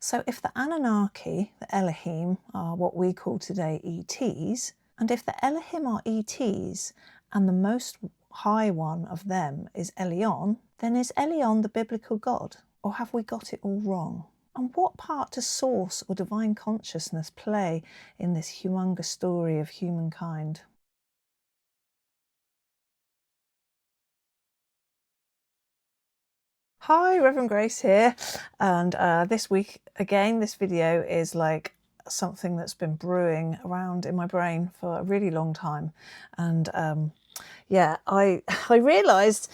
So if the Anunnaki, the Elohim, are what we call today ETs, and if the Elohim are ETs and the most high one of them is Elyon, then is Elyon the biblical God? Or have we got it all wrong? And what part does source or divine consciousness play in this humongous story of humankind? Hi, Reverend Grace here, and this week again this video is like something that's been brewing around in my brain for a really long time. And yeah, I realized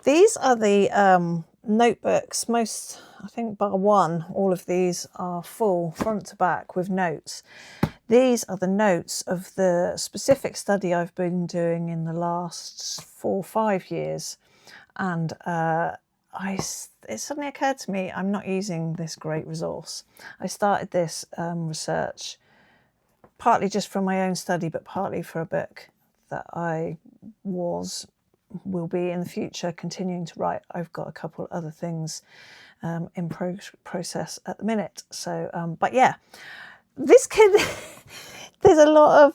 these are the notebooks, most, I think bar one, all of these are full front to back with notes. These are the notes of the specific study I've been doing in the last 4 or 5 years, and it suddenly occurred to me I'm not using this great resource. I started this research partly just from my own study, but partly for a book that I will be in the future continuing to write. I've got a couple other things in process at the minute. So, but yeah, this kid, there's a lot of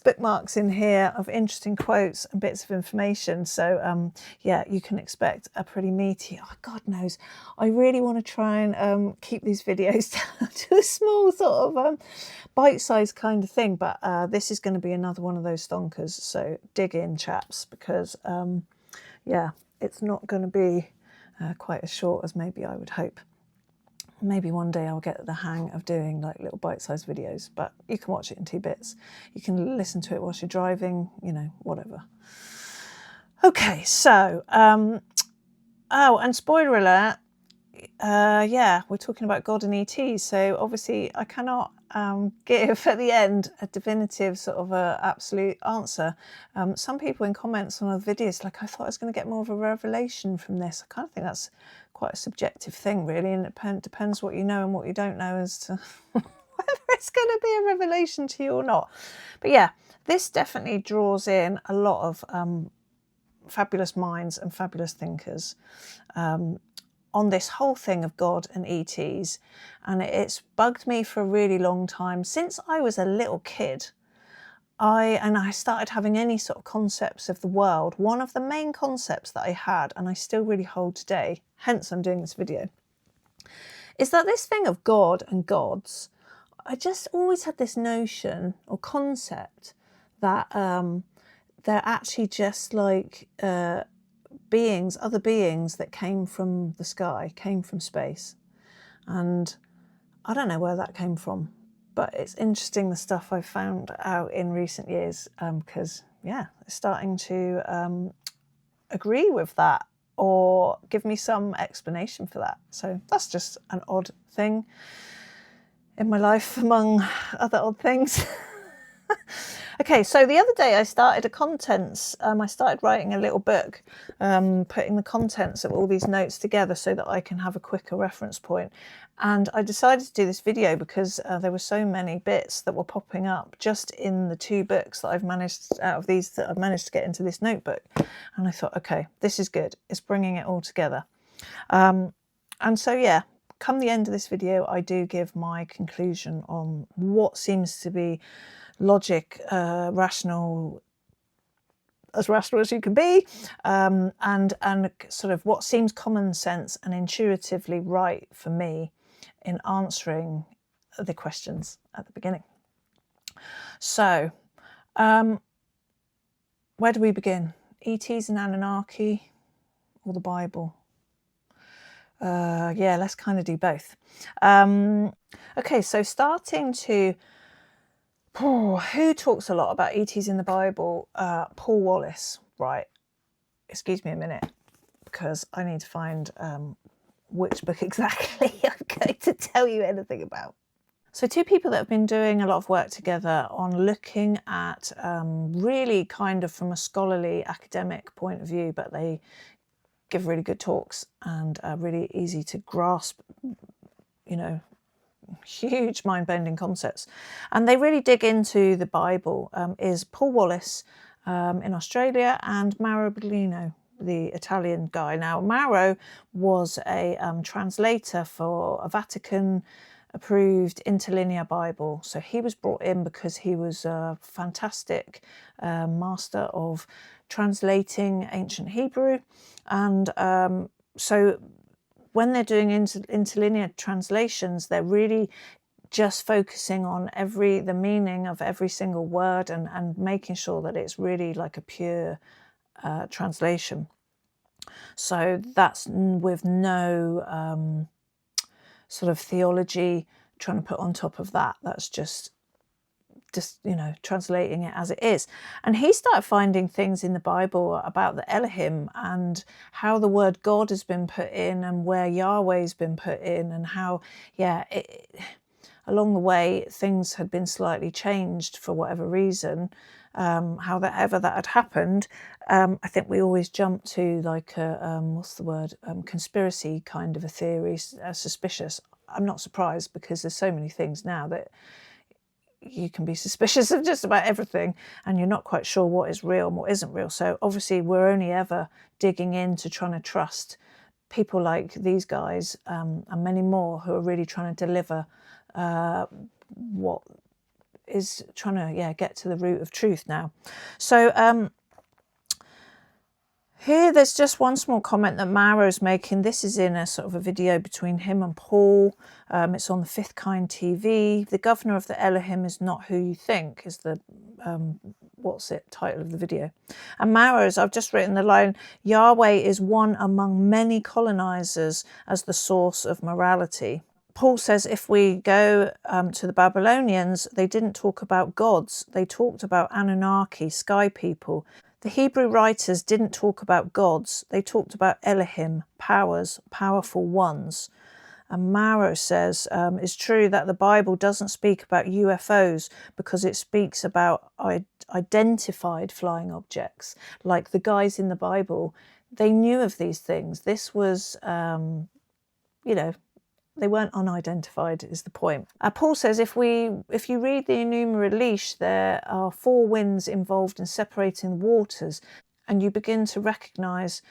bookmarks in here of interesting quotes and bits of information. So yeah, you can expect a pretty meaty, oh, God knows, I really want to try and keep these videos down to a small sort of bite-sized kind of thing. But this is going to be another one of those stonkers. So dig in, chaps, because yeah, it's not going to be quite as short as maybe I would hope. Maybe one day I'll get the hang of doing like little bite-sized videos, but you can watch it in 2 bits. You can listen to it whilst you're driving, you know, whatever. Okay, so, oh, and spoiler alert, yeah, we're talking about God and ETs. So obviously I cannot give at the end a definitive sort of absolute answer. Some people in comments on other videos, like, I thought I was going to get more of a revelation from this. I kind of think that's quite a subjective thing, really, and it depends what you know and what you don't know as to whether it's going to be a revelation to you or not. But yeah, this definitely draws in a lot of fabulous minds and fabulous thinkers on this whole thing of God and ETs, and it's bugged me for a really long time since I was a little kid. I started having any sort of concepts of the world. One of the main concepts that I had, and I still really hold today, hence I'm doing this video, is that this thing of God and gods, I just always had this notion or concept that they're actually just like beings, other beings that came from the sky, came from space. And I don't know where that came from, but it's interesting the stuff I've found out in recent years, because yeah, it's starting to agree with that or give me some explanation for that. So that's just an odd thing in my life among other odd things. Okay, so the other day I started I started writing a little book, putting the contents of all these notes together so that I can have a quicker reference point. And I decided to do this video because there were so many bits that were popping up just in the 2 books that I've managed, out of these that I've managed to get into this notebook. And I thought, okay, this is good. It's bringing it all together. And so, yeah, come the end of this video, I do give my conclusion on what seems to be logic, rational as you can be, and sort of what seems common sense and intuitively right for me in answering the questions at the beginning. So where do we begin? ETs and Anunnaki or the Bible? Yeah, let's kind of do both. Okay, so starting to who talks a lot about ETs in the Bible? Paul Wallace, right? Excuse me a minute, because I need to find which book exactly I'm going to tell you anything about. So 2 people that have been doing a lot of work together on looking at really kind of from a scholarly academic point of view, but they give really good talks and are really easy to grasp, you know, huge mind-bending concepts, and they really dig into the Bible, is Paul Wallace in Australia and Mara Bellino. the Italian guy. Now, Mauro was a translator for a Vatican approved interlinear Bible. So he was brought in because he was a fantastic master of translating ancient Hebrew. And so when they're doing interlinear translations, they're really just focusing on the meaning of every single word and making sure that it's really like a pure translation. So that's with no sort of theology trying to put on top of that. That's just translating it as it is. And he started finding things in the Bible about the Elohim and how the word God has been put in and where Yahweh's been put in, and how along the way things had been slightly changed for whatever reason. However that had happened, I think we always jump to like a conspiracy kind of a theory, suspicious. I'm not surprised, because there's so many things now that you can be suspicious of just about everything, and you're not quite sure what is real and what isn't real. So obviously we're only ever digging into trying to trust people like these guys and many more who are really trying to deliver what is trying to get to the root of truth now. So here there's just one small comment that Mauro's making. This is in a sort of a video between him and Paul. It's on the Fifth Kind TV. The governor of the Elohim is not who you think, is the title of the video. And Mauro's, I've just written the line, Yahweh is one among many colonizers as the source of morality. Paul says if we go to the Babylonians, they didn't talk about gods. They talked about Anunnaki, sky people. The Hebrew writers didn't talk about gods. They talked about Elohim, powers, powerful ones. And Mauro says it's true that the Bible doesn't speak about UFOs because it speaks about identified flying objects. Like the guys in the Bible, they knew of these things. This was, they weren't unidentified, is the point. Paul says if you read the Enuma Elish, there are 4 winds involved in separating the waters, and you begin to recognise,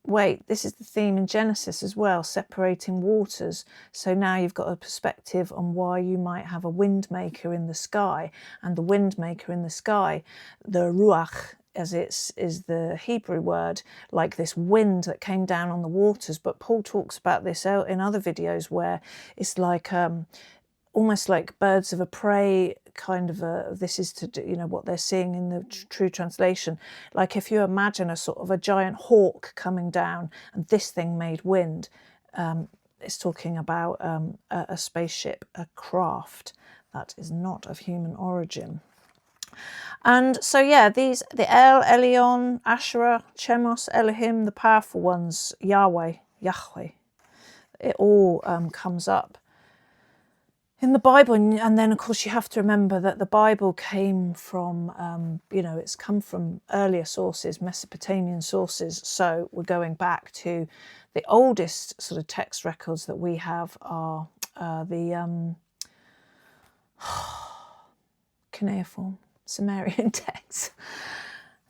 wait, this is the theme in Genesis as well, separating waters. So now you've got a perspective on why you might have a wind maker in the sky, and the wind maker in the sky, the ruach, as is the Hebrew word, like this wind that came down on the waters. But Paul talks about this out in other videos where it's like almost like birds of a prey kind of this is to do, what they're seeing in the true translation. Like if you imagine a sort of a giant hawk coming down and this thing made wind, it's talking about a spaceship, a craft that is not of human origin. And so, the El, Elyon, Asherah, Chemos, Elohim, the powerful ones, Yahweh, it all comes up in the Bible. And then, of course, you have to remember that the Bible came from, it's come from earlier sources, Mesopotamian sources. So we're going back to the oldest sort of text records that we have are the cuneiform Sumerian texts,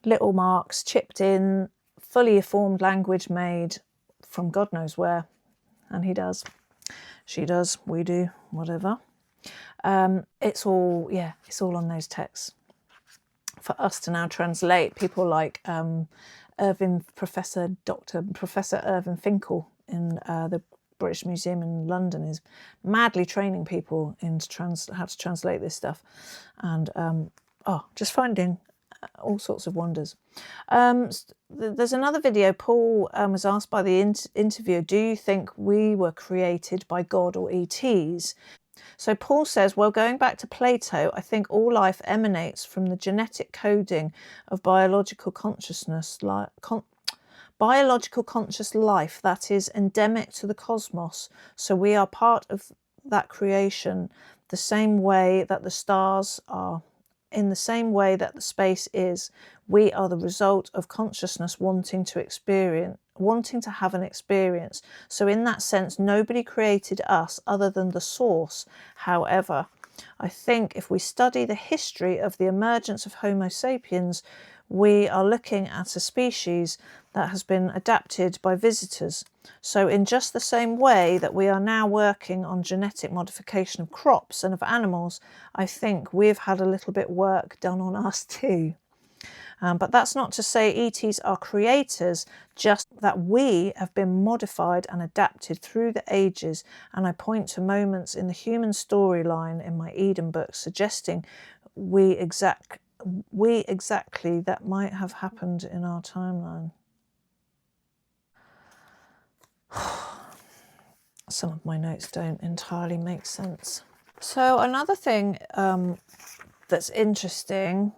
little marks chipped in, fully formed language made from God knows where, and he does, she does, we do, whatever. It's all on those texts for us to now translate. People like Professor Irvin Finkel in the British Museum in London is madly training people in how to translate this stuff, and just finding all sorts of wonders. There's another video. Paul was asked by the interviewer, do you think we were created by God or ETs? So Paul says, well, going back to Plato, I think all life emanates from the genetic coding of biological consciousness, biological conscious life that is endemic to the cosmos. So we are part of that creation, the same way that the stars are. In the same way that the space is, we are the result of consciousness wanting to have an experience. So in that sense, nobody created us other than the source. However, I think if we study the history of the emergence of Homo sapiens, we are looking at a species that has been adapted by visitors. So in just the same way that we are now working on genetic modification of crops and of animals, I think we've had a little bit work done on us too. But that's not to say ETs are creators, just that we have been modified and adapted through the ages. And I point to moments in the human storyline in my Eden book suggesting we exactly that might have happened in our timeline. Some of my notes don't entirely make sense. So another thing that's interesting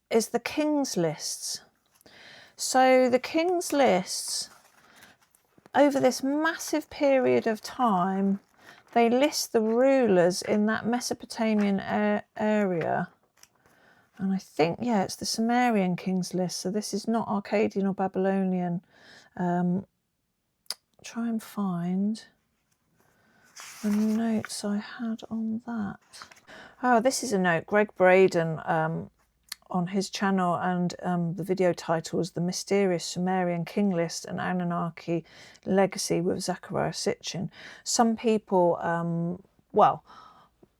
is the King's lists. So the King's lists, over this massive period of time, they list the rulers in that Mesopotamian area. And I think, yeah, it's the Sumerian King's list. So this is not Akkadian or Babylonian. Try and find the notes I had on that. Oh, this is a note. Greg Braden on his channel, and the video title is The Mysterious Sumerian King List and Anunnaki Legacy with Zecharia Sitchin. Some people, well,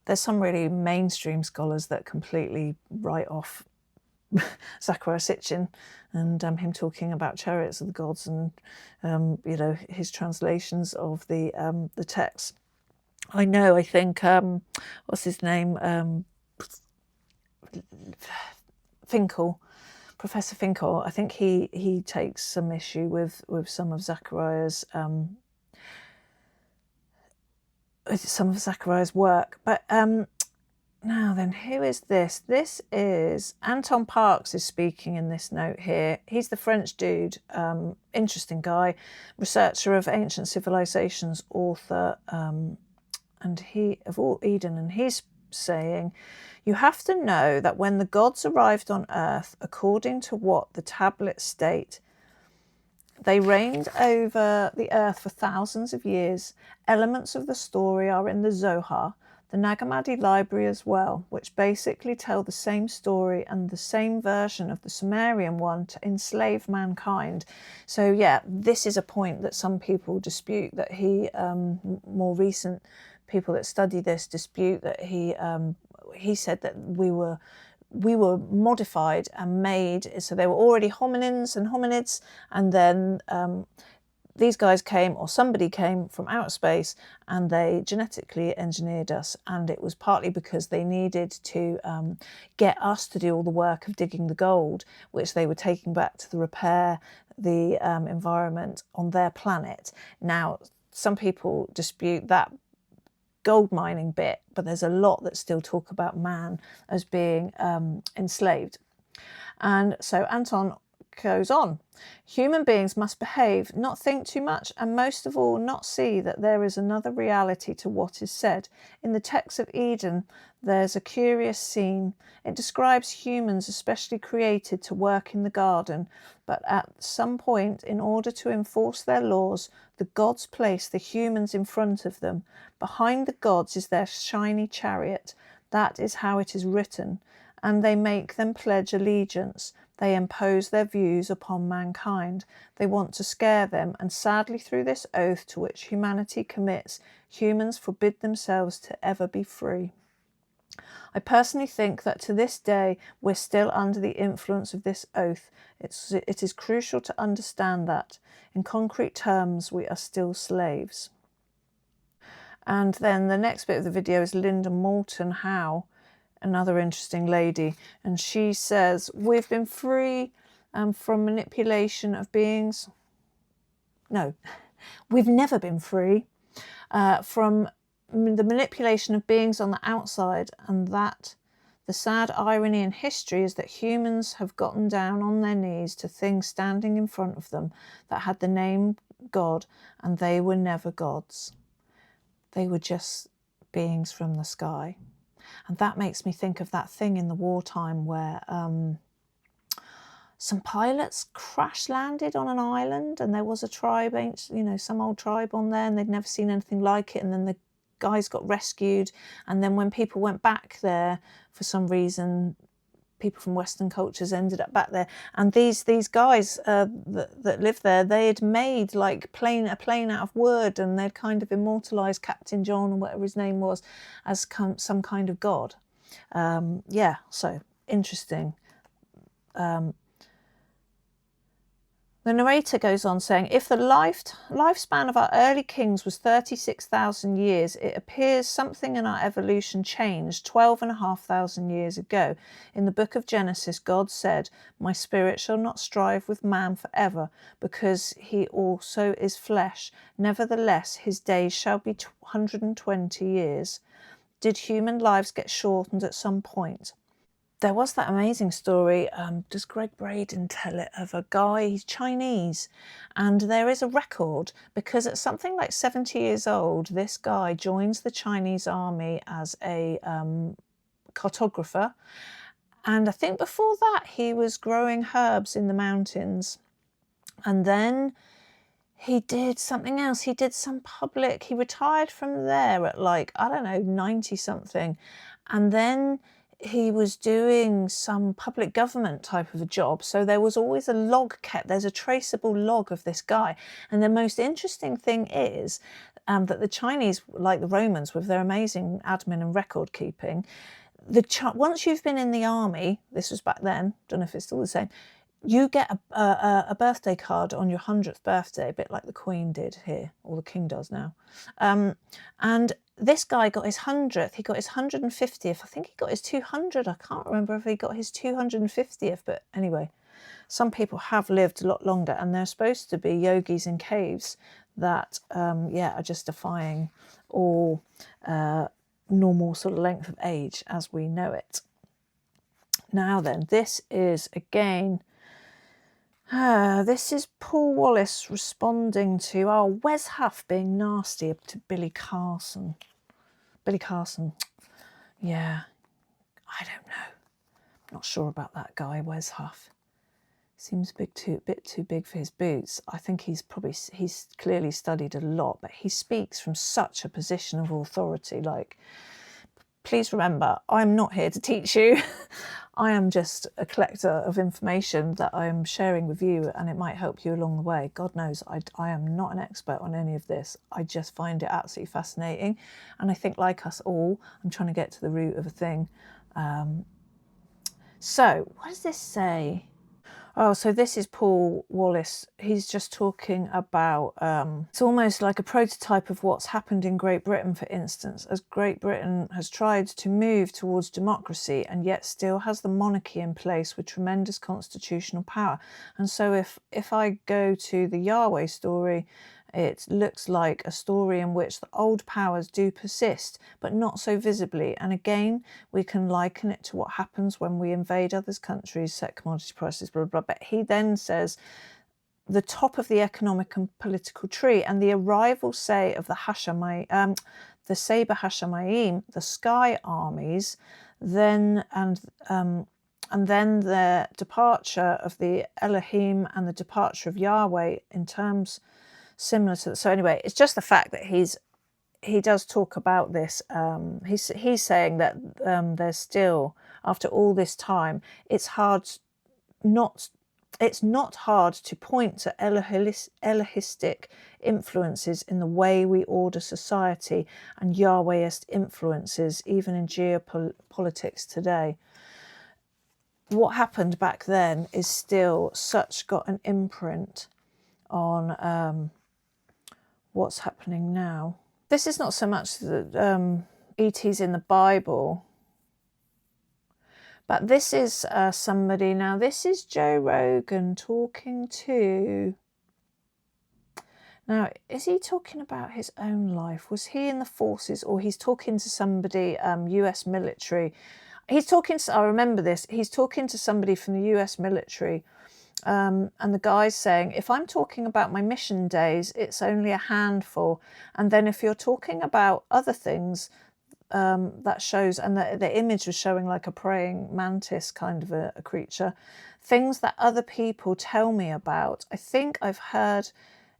there's some really mainstream scholars that completely write off Zecharia Sitchin and him talking about chariots of the gods and you know, his translations of the text. I know, I think what's his name, Finkel, Professor Finkel, I think he takes some issue with some of Zechariah's work. But now then, who is this? This is Anton Parks is speaking in this note here. He's the French dude, interesting guy, researcher of ancient civilizations, author, and he of all Eden, and he's saying, you have to know that when the gods arrived on earth, according to what the tablets state, they reigned over the earth for thousands of years. Elements of the story are in the Zohar, the Nag Hammadi library as well, which basically tell the same story and the same version of the Sumerian one to enslave mankind. So yeah, this is a point that some people dispute, that he, more recent people that study this dispute, that he said that we were modified and made, so they were already hominins and hominids, and then these guys came, or somebody came from outer space, and they genetically engineered us. And it was partly because they needed to get us to do all the work of digging the gold, which they were taking back to repair the environment on their planet. Now, some people dispute that gold mining bit, but there's a lot that still talk about man as being enslaved. And so Anton goes on, human beings must behave, not think too much, and most of all not see that there is another reality to what is said. In the text of Eden, there's a curious scene. It describes humans especially created to work in the garden, but at some point, in order to enforce their laws, the gods place the humans in front of them. Behind the gods is their shiny chariot. That is how it is written. And they make them pledge allegiance. They impose their views upon mankind. They want to scare them, and sadly through this oath to which humanity commits, humans forbid themselves to ever be free. I personally think that to this day we're still under the influence of this oath. It is crucial to understand that. In concrete terms, we are still slaves. And then the next bit of the video is Linda Moulton Howe, another interesting lady, and she says, we've been free from manipulation of beings. No, we've never been free from the manipulation of beings on the outside, and that the sad irony in history is that humans have gotten down on their knees to things standing in front of them that had the name God, and they were never gods. They were just beings from the sky. And that makes me think of that thing in the wartime where some pilots crash landed on an island, and there was a tribe, you know, some old tribe on there, and they'd never seen anything like it. And then the guys got rescued. And then when people went back there, for some reason, people from Western cultures ended up back there. And these guys that lived there, they had made like a plane out of wood, and they'd kind of immortalised Captain John, or whatever his name was, as some kind of god. Yeah, so interesting. The narrator goes on saying, if the lifespan of our early kings was 36,000 years, it appears something in our evolution changed 12,500 years ago. In the book of Genesis, God said, my spirit shall not strive with man forever, because he also is flesh. Nevertheless, his days shall be 120 years. Did human lives get shortened at some point? There was that amazing story, does Greg Braden tell it, of a guy, he's Chinese, and there is a record, because at something like 70 years old, this guy joins the Chinese army as a cartographer. And I think before that, he was growing herbs in the mountains. And then he did something else. He did some public, he retired from there at like, I don't know, 90 something. And then he was doing some public government type of a job. So there was always a log kept. There's a traceable log of this guy. And the most interesting thing is that the Chinese, like the Romans, with their amazing admin and record keeping, once you've been in the army, this was back then, don't know if it's still the same, you get a birthday card on your 100th birthday, a bit like the Queen did here, or the King does now. And this guy got his 100th, he got his 150th, I think he got his 200, I can't remember if he got his 250th, but anyway, some people have lived a lot longer, and they're supposed to be yogis in caves that, yeah, are just defying all normal sort of length of age as we know it. Now then, this is again... this is Paul Wallace responding to Wes Huff being nasty to Billy Carson. Billy Carson, yeah, I don't know. Not sure about that guy, Wes Huff. Seems a bit too big for his boots. I think he's clearly studied a lot, but he speaks from such a position of authority. Like, please remember, I'm not here to teach you. I am just a collector of information that I am sharing with you, and it might help you along the way. God knows I am not an expert on any of this. I just find it absolutely fascinating. And I think, like us all, I'm trying to get to the root of a thing. So what does this say? Oh, so this is Paul Wallace. He's just talking about, it's almost like a prototype of what's happened in Great Britain, for instance, as Great Britain has tried to move towards democracy and yet still has the monarchy in place with tremendous constitutional power. And so if I go to the Yahweh story, it looks like a story in which the old powers do persist, but not so visibly. And again, we can liken it to what happens when we invade others' countries, set commodity prices, blah, blah, blah. But he then says, the top of the economic and political tree, and the arrival, say, of the the Saber Hashemayim, the sky armies, then and then the departure of the Elohim and the departure of Yahweh in terms similar to. So anyway, it's just the fact that he does talk about this. He's saying that there's still, after all this time, it's not hard to point to Elohistic influences in the way we order society and Yahwehist influences even in geopolitics today. What happened back then is still got an imprint on what's happening now. This is not so much that ET's in the Bible, but this is somebody. Now, this is Joe Rogan talking to... Now, is he talking about his own life? Was he in the forces, or he's talking to somebody, US military? He's talking to, I remember this, he's talking to somebody from the US military. And the guy's saying, if I'm talking about my mission days, it's only a handful. And then if you're talking about other things, that shows, and the image was showing like a praying mantis kind of a creature, things that other people tell me about. I think I've heard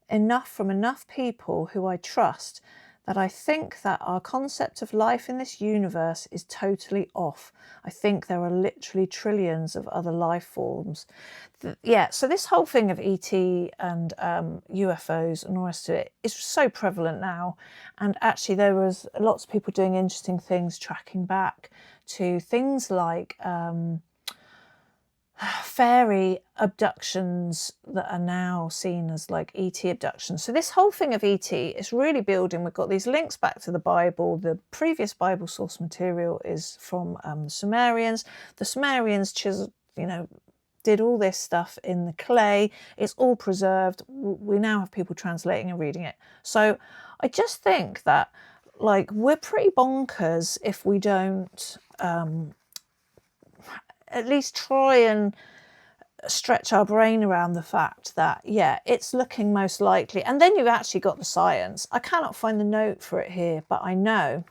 enough from enough people who I trust that I think that our concept of life in this universe is totally off. I think there are literally trillions of other life forms. Yeah, so this whole thing of ET and UFOs and all the rest of it is so prevalent now. And actually there was lots of people doing interesting things, tracking back to things like fairy abductions that are now seen as like ET abductions. So this whole thing of ET is really building. We've got these links back to the Bible. The previous Bible source material is from the Sumerians. The Sumerians did all this stuff in the clay. It's all preserved. We now have people translating and reading it. So I just think that like we're pretty bonkers if we don't at least try and stretch our brain around the fact that, yeah, it's looking most likely. And then you've actually got the science. I cannot find the note for it here, but I know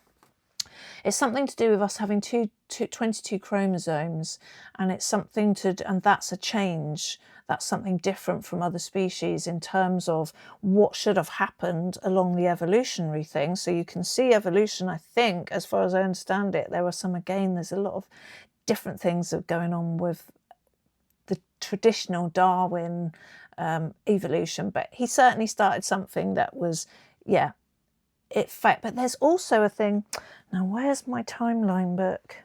it's something to do with us having 22 chromosomes, and it's something and that's a change. That's something different from other species in terms of what should have happened along the evolutionary thing. So you can see evolution, I think, as far as I understand it, there's a lot of different things that are going on with the traditional Darwin evolution, but he certainly started something that was, yeah, but there's also a thing. Now, where's my timeline book?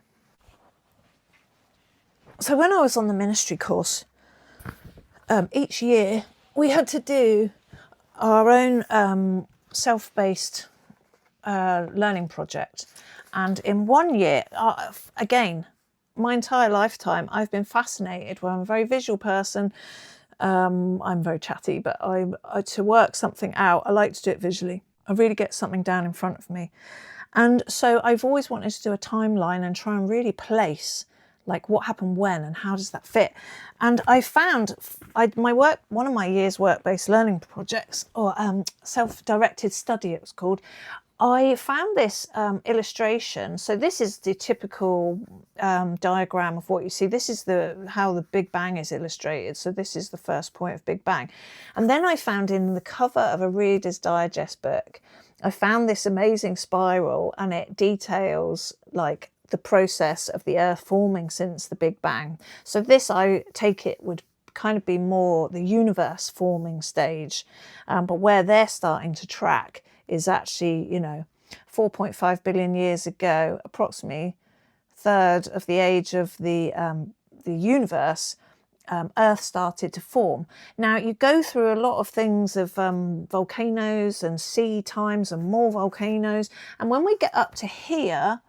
So when I was on the ministry course, each year we had to do our own self-based learning project. And in one year, again, my entire lifetime, I've been fascinated. Well, I'm a very visual person. I'm very chatty, but to work something out, I like to do it visually. I really get something down in front of me. And so I've always wanted to do a timeline and try and really place like what happened when and how does that fit. And I found one of my year's work-based learning projects, or self-directed study it was called, I found this illustration. So this is the typical diagram of what you see. This is how the Big Bang is illustrated. So this is the first point of Big Bang. And then I found in the cover of a Reader's Digest book, I found this amazing spiral, and it details like the process of the Earth forming since the Big Bang. So this, I take it, would kind of be more the universe forming stage. But where they're starting to track is actually, 4.5 billion years ago, approximately a third of the age of the universe, Earth started to form. Now, you go through a lot of things of volcanoes and sea times and more volcanoes. And when we get up to here,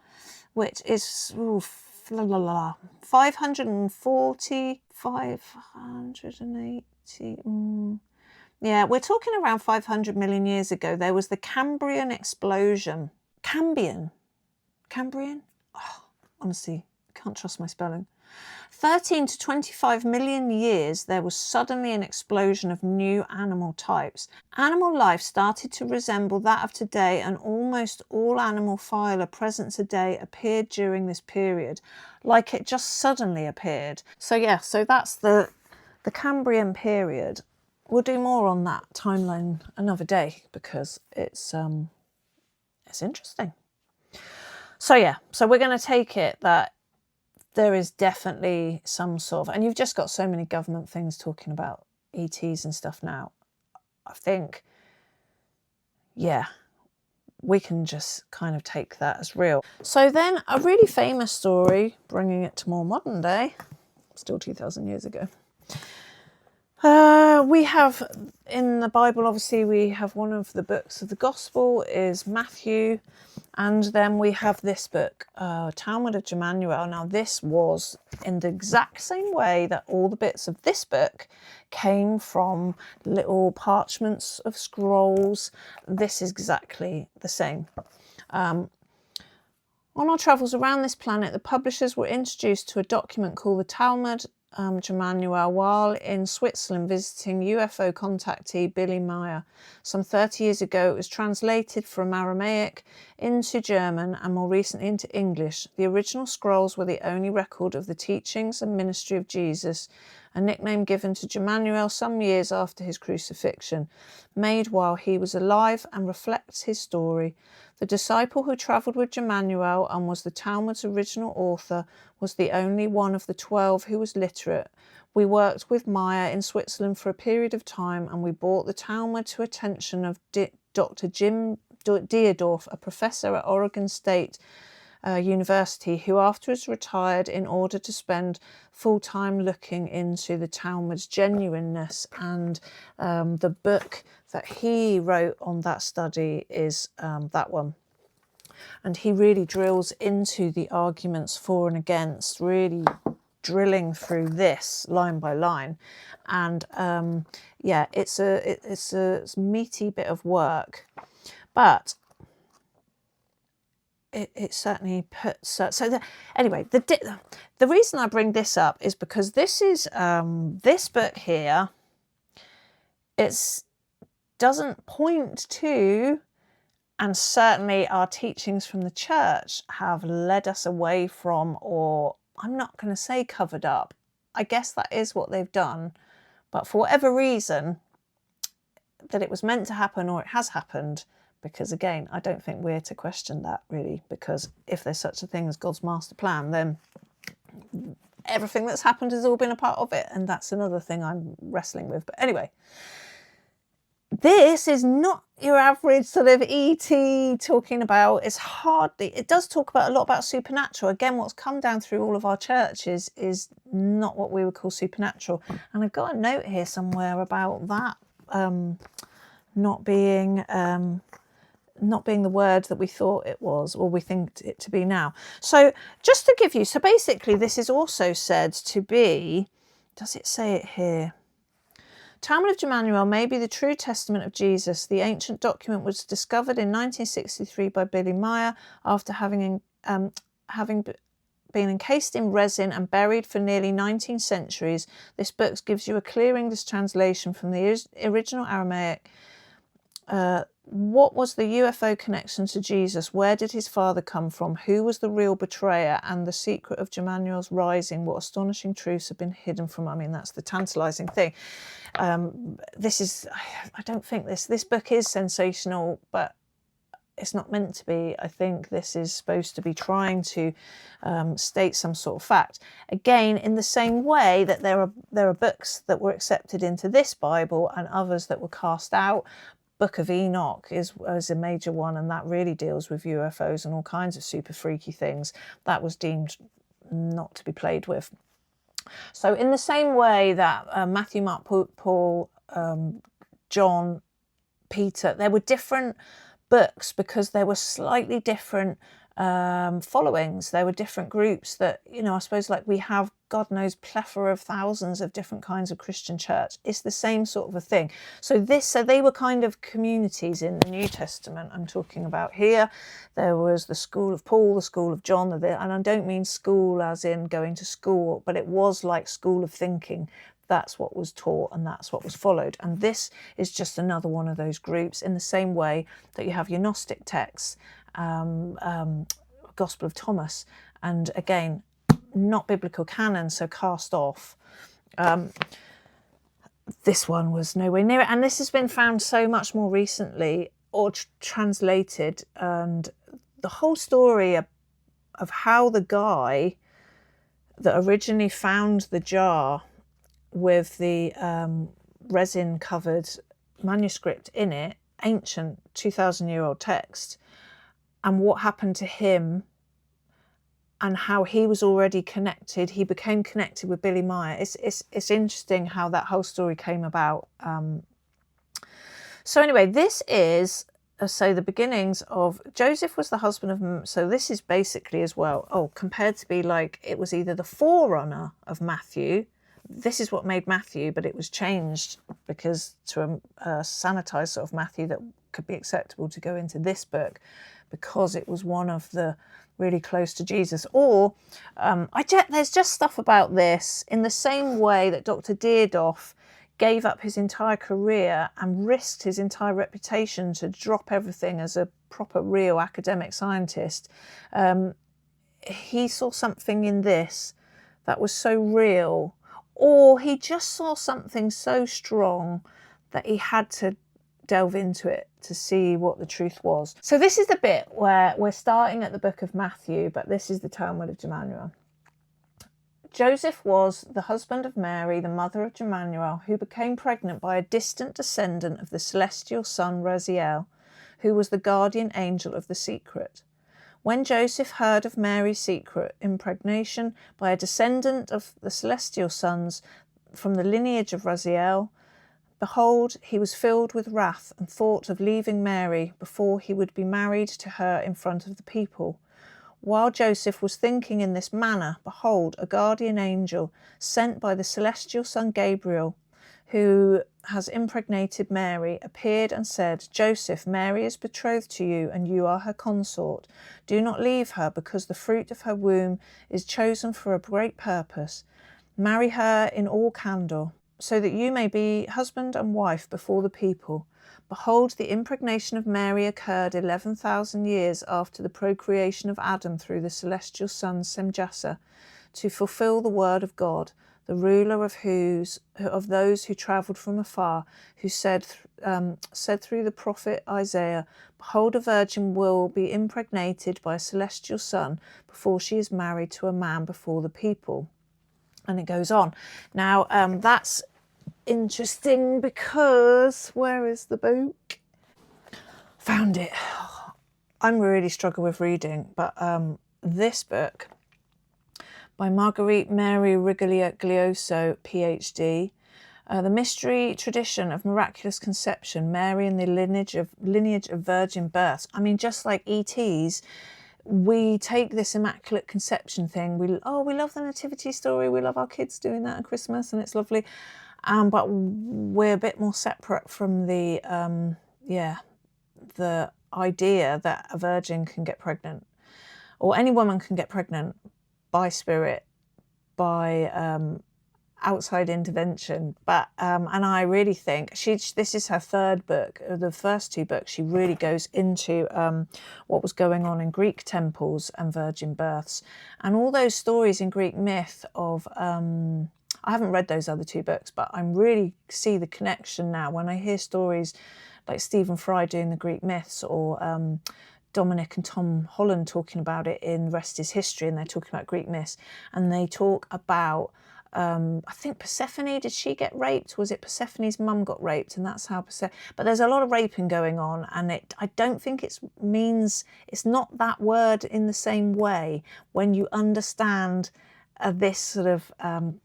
which is 540, 580... yeah, we're talking around 500 million years ago. There was the Cambrian explosion. Cambrian? Oh, honestly, I can't trust my spelling. 13 to 25 million years, there was suddenly an explosion of new animal types. Animal life started to resemble that of today, and almost all animal phyla present today appeared during this period, like it just suddenly appeared. So yeah, so that's the Cambrian period. We'll do more on that timeline another day because it's interesting. So yeah, so we're going to take it that there is definitely some sort of, and you've just got so many government things talking about ETs and stuff now. I think, yeah, we can just kind of take that as real. So then a really famous story, bringing it to more modern day, still 2,000 years ago. We have in the Bible, obviously, we have one of the books of the Gospel is Matthew, and then we have this book, Talmud of Emmanuel. Now, this was in the exact same way that all the bits of this book came from little parchments of scrolls. This is exactly the same. On our travels around this planet, the publishers were introduced to a document called the Talmud Emmanuel while in Switzerland visiting UFO contactee Billy Meyer. Some 30 years ago, it was translated from Aramaic into German and more recently into English. The original scrolls were the only record of the teachings and ministry of Jesus a nickname given to Emmanuel some years after his crucifixion, made while he was alive and reflects his story. The disciple who travelled with Emmanuel and was the Talmud's original author was the only one of the 12 who was literate. We worked with Meyer in Switzerland for a period of time, and we brought the Talmud to attention of Dr. Jim Deardorff, a professor at Oregon State University, who afterwards retired in order to spend full-time looking into the Talmud's genuineness. And the book that he wrote on that study is that one. And he really drills into the arguments for and against, really drilling through this line by line. And yeah, it's a meaty bit of work, but it certainly puts anyway, the reason I bring this up is because this is this book here, it doesn't point to, and certainly our teachings from the church have led us away from, or I'm not going to say covered up, I guess that is what they've done, but for whatever reason that it was meant to happen, or it has happened. Because again, I don't think we're to question that really, because if there's such a thing as God's master plan, then everything that's happened has all been a part of it. And that's another thing I'm wrestling with. But anyway, this is not your average sort of ET talking about, it's hardly, it does talk about a lot about supernatural. Again, what's come down through all of our churches is not what we would call supernatural. And I've got a note here somewhere about that not being the word that we thought it was, or we think it to be now. So just to give you, so basically this is also said to be, does it say it here? Talmud of Emmanuel may be the true testament of Jesus. The ancient document was discovered in 1963 by Billy Meyer after having been encased in resin and buried for nearly 19 centuries. This book gives you a clear English translation from the original Aramaic. What was the UFO connection to Jesus? Where did his father come from? Who was the real betrayer? And the secret of Emmanuel's rising? What astonishing truths have been hidden from? I mean, that's the tantalising thing. This is, I don't think this book is sensational, but it's not meant to be. I think this is supposed to be trying to state some sort of fact. Again, in the same way that there are books that were accepted into this Bible and others that were cast out. Book of Enoch is a major one, and that really deals with UFOs and all kinds of super freaky things. That was deemed not to be played with. So in the same way that Matthew, Mark, Paul, John, Peter, there were different books because there were slightly different followings. There were different groups that, you know, I suppose like we have, God knows, plethora of thousands of different kinds of Christian church. It's the same sort of a thing. So they were kind of communities in the New Testament I'm talking about here. There was the school of Paul, the school of John, and I don't mean school as in going to school, but it was like school of thinking. That's what was taught and that's what was followed. And this is just another one of those groups, in the same way that you have your Gnostic texts, Gospel of Thomas, and again, not biblical canon, so cast off. This one was nowhere near it, and this has been found so much more recently, or translated, and the whole story of how the guy that originally found the jar with the resin covered manuscript in it, ancient 2,000-year-old text, and what happened to him and how he was already connected. He became connected with Billy Meyer. It's interesting how that whole story came about. So anyway, this is so the beginnings of Joseph was the husband of. So this is basically as well. Compared to be like it was either the forerunner of Matthew. This is what made Matthew, but it was changed because to a sanitized sort of Matthew that could be acceptable to go into this book, because it was one of the really close to Jesus. Or there's just stuff about this in the same way that Dr. Deardorff gave up his entire career and risked his entire reputation to drop everything as a proper real academic scientist. He saw something in this that was so real, or he just saw something so strong that he had to delve into it to see what the truth was. So this is the bit where we're starting at the book of Matthew, but this is the Talmud of Emmanuel. Joseph was the husband of Mary, the mother of Emmanuel, who became pregnant by a distant descendant of the celestial son Raziel, who was the guardian angel of the secret. When Joseph heard of Mary's secret impregnation by a descendant of the celestial sons from the lineage of Raziel, behold, he was filled with wrath and thought of leaving Mary before he would be married to her in front of the people. While Joseph was thinking in this manner, behold, a guardian angel sent by the celestial son Gabriel, who has impregnated Mary, appeared and said, Joseph, Mary is betrothed to you, and you are her consort. Do not leave her, because the fruit of her womb is chosen for a great purpose. Marry her in all candour, so that you may be husband and wife before the people. Behold, the impregnation of Mary occurred 11,000 years after the procreation of Adam through the celestial son Semjasa, to fulfill the word of God, the ruler of those who travelled from afar, who said through the prophet Isaiah, behold, a virgin will be impregnated by a celestial son before she is married to a man before the people. And it goes on. Now, that's interesting because, where is the book? Found it. I'm really struggling with reading, but this book by Marguerite Mary Rigoglioso, PhD, The Mystery Tradition of Miraculous Conception, Mary and the Lineage of Virgin Births. I mean, just like ETs, we take this Immaculate Conception thing. We love the nativity story. We love our kids doing that at Christmas, and it's lovely. But we're a bit more separate from the idea that a virgin can get pregnant, or any woman can get pregnant by spirit, by outside intervention. But and I really think this is her third book. The first two books, she really goes into what was going on in Greek temples and virgin births, and all those stories in Greek myth of I haven't read those other two books, but I really see the connection now when I hear stories like Stephen Fry doing the Greek myths, or Dominic and Tom Holland talking about it in Rest is History, and they're talking about Greek myths, and they talk about I think Persephone, did she get raped? Was it Persephone's mum got raped, and that's how but there's a lot of raping going on, and I don't think it's not that word in the same way when you understand this sort of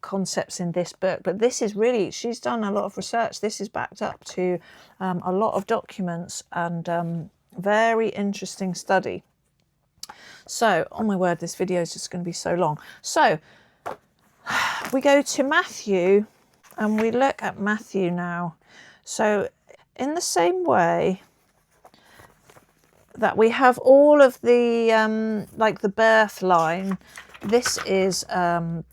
concepts in this book. But this is really, she's done a lot of research. This is backed up to a lot of documents, and very interesting study. So, oh my word, this video is just going to be so long. So we go to Matthew, and we look at Matthew now. So in the same way that we have all of the like the birth line, this is Adam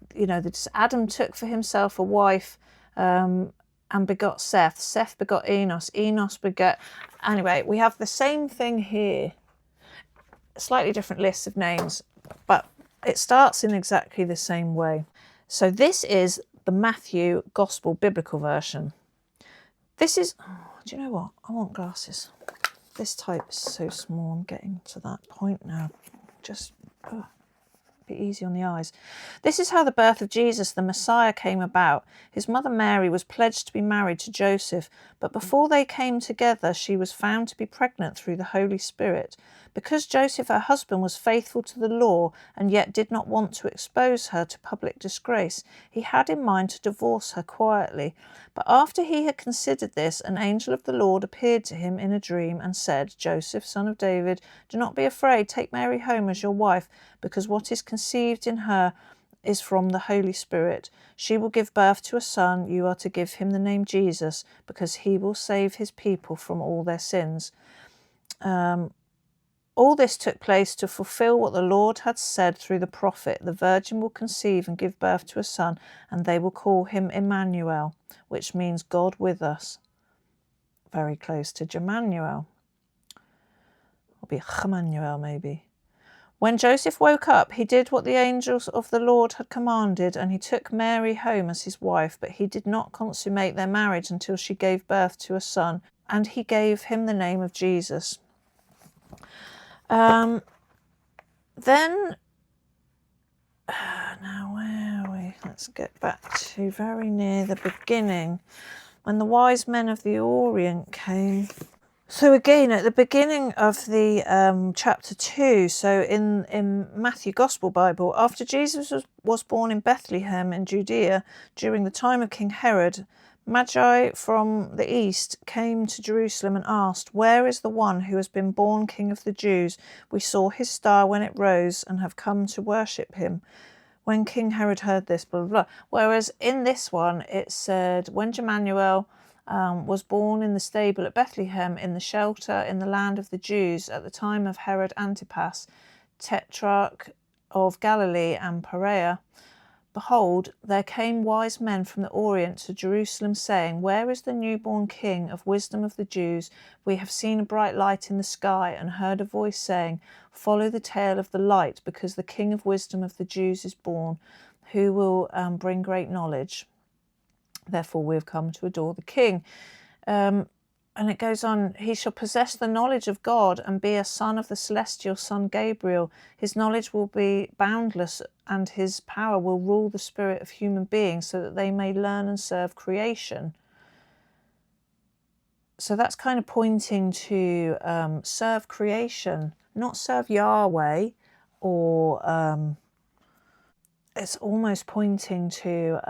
took for himself a wife and begot Seth. Seth begot Enos. Enos begot, anyway, we have the same thing here, slightly different lists of names, but it starts in exactly the same way. So this is the Matthew Gospel Biblical version. This is, do you know what? I want glasses. This type is so small. I'm getting to that point now. Just be easy on the eyes. This is how the birth of Jesus, the Messiah, came about. His mother Mary was pledged to be married to Joseph, but before they came together, she was found to be pregnant through the Holy Spirit. Because Joseph, her husband, was faithful to the law and yet did not want to expose her to public disgrace, he had in mind to divorce her quietly. But after he had considered this, an angel of the Lord appeared to him in a dream and said, Joseph, son of David, do not be afraid. Take Mary home as your wife, because what is conceived in her is from the Holy Spirit. She will give birth to a son. You are to give him the name Jesus, because he will save his people from all their sins. All this took place to fulfill what the Lord had said through the prophet. The virgin will conceive and give birth to a son, and they will call him Emmanuel, which means God with us. Very close to Jemanuel. Or be Chemanuel, maybe. When Joseph woke up, he did what the angels of the Lord had commanded, and he took Mary home as his wife, but he did not consummate their marriage until she gave birth to a son, and he gave him the name of Jesus. Then, now where are we? Let's get back to very near the beginning, when the wise men of the Orient came. So again, at the beginning of the chapter 2, so in Matthew Gospel Bible, after Jesus was born in Bethlehem in Judea during the time of King Herod, Magi from the east came to Jerusalem and asked, "Where is the one who has been born King of the Jews? We saw his star when it rose and have come to worship him." When King Herod heard this, blah, blah, blah. Whereas in this one, it said, when Emmanuel was born in the stable at Bethlehem, in the shelter in the land of the Jews, at the time of Herod Antipas, tetrarch of Galilee and Perea, behold, there came wise men from the Orient to Jerusalem, saying, "Where is the newborn King of wisdom of the Jews? We have seen a bright light in the sky and heard a voice saying, 'Follow the tail of the light, because the King of wisdom of the Jews is born, who will bring great knowledge. Therefore we have come to adore the King.'" And it goes on, "He shall possess the knowledge of God and be a son of the celestial son Gabriel. His knowledge will be boundless and his power will rule the spirit of human beings so that they may learn and serve creation." So that's kind of pointing to serve creation, not serve Yahweh, or it's almost pointing to,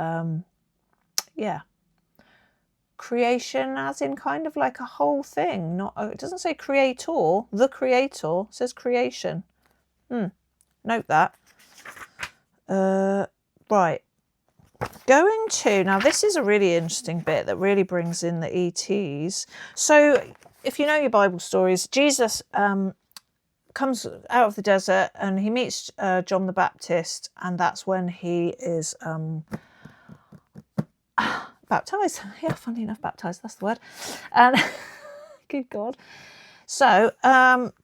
creation as in kind of like a whole thing. Not, it doesn't say creator, the creator, it says creation. Note that. Right. Going to, now this is a really interesting bit that really brings in the ETs. So if you know your Bible stories, Jesus comes out of the desert and he meets John the Baptist, and that's when he is baptized. Yeah, funny enough, baptized, that's the word. And good God. So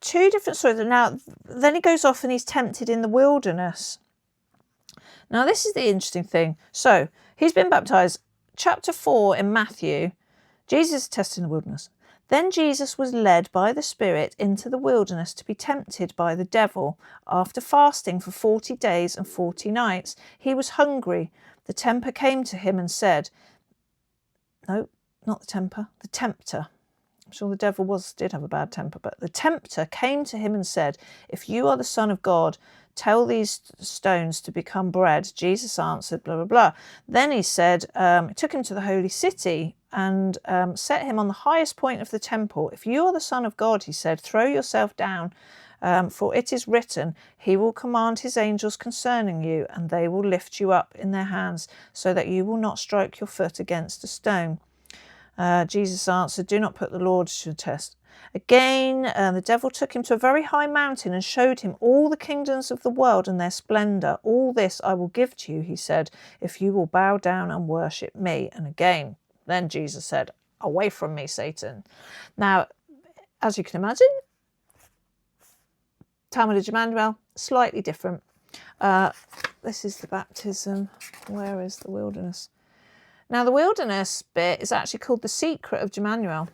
two different stories. Now then he goes off and he's tempted in the wilderness. Now this is the interesting thing. So he's been baptized. Chapter 4 in Matthew, Jesus is tested in the wilderness. Then Jesus was led by the Spirit into the wilderness to be tempted by the devil. After fasting for 40 days and 40 nights, he was hungry. The tempter came to him and said, no, not the tempter, the tempter. I'm sure the devil did have a bad temper, but the tempter came to him and said, "If you are the Son of God, tell these stones to become bread." Jesus answered, blah, blah, blah. Then he said, took him to the holy city and set him on the highest point of the temple. "If you are the Son of God," he said, "throw yourself down, for it is written, he will command his angels concerning you, and they will lift you up in their hands, so that you will not strike your foot against a stone." Jesus answered, "Do not put the Lord to the test." Again, the devil took him to a very high mountain and showed him all the kingdoms of the world and their splendour. "All this I will give to you," he said, "if you will bow down and worship me." And again, then Jesus said, "Away from me, Satan." Now, as you can imagine, Talmud of Emmanuel, slightly different. This is the baptism. Where is the wilderness? Now, the wilderness bit is actually called the secret of Emmanuel.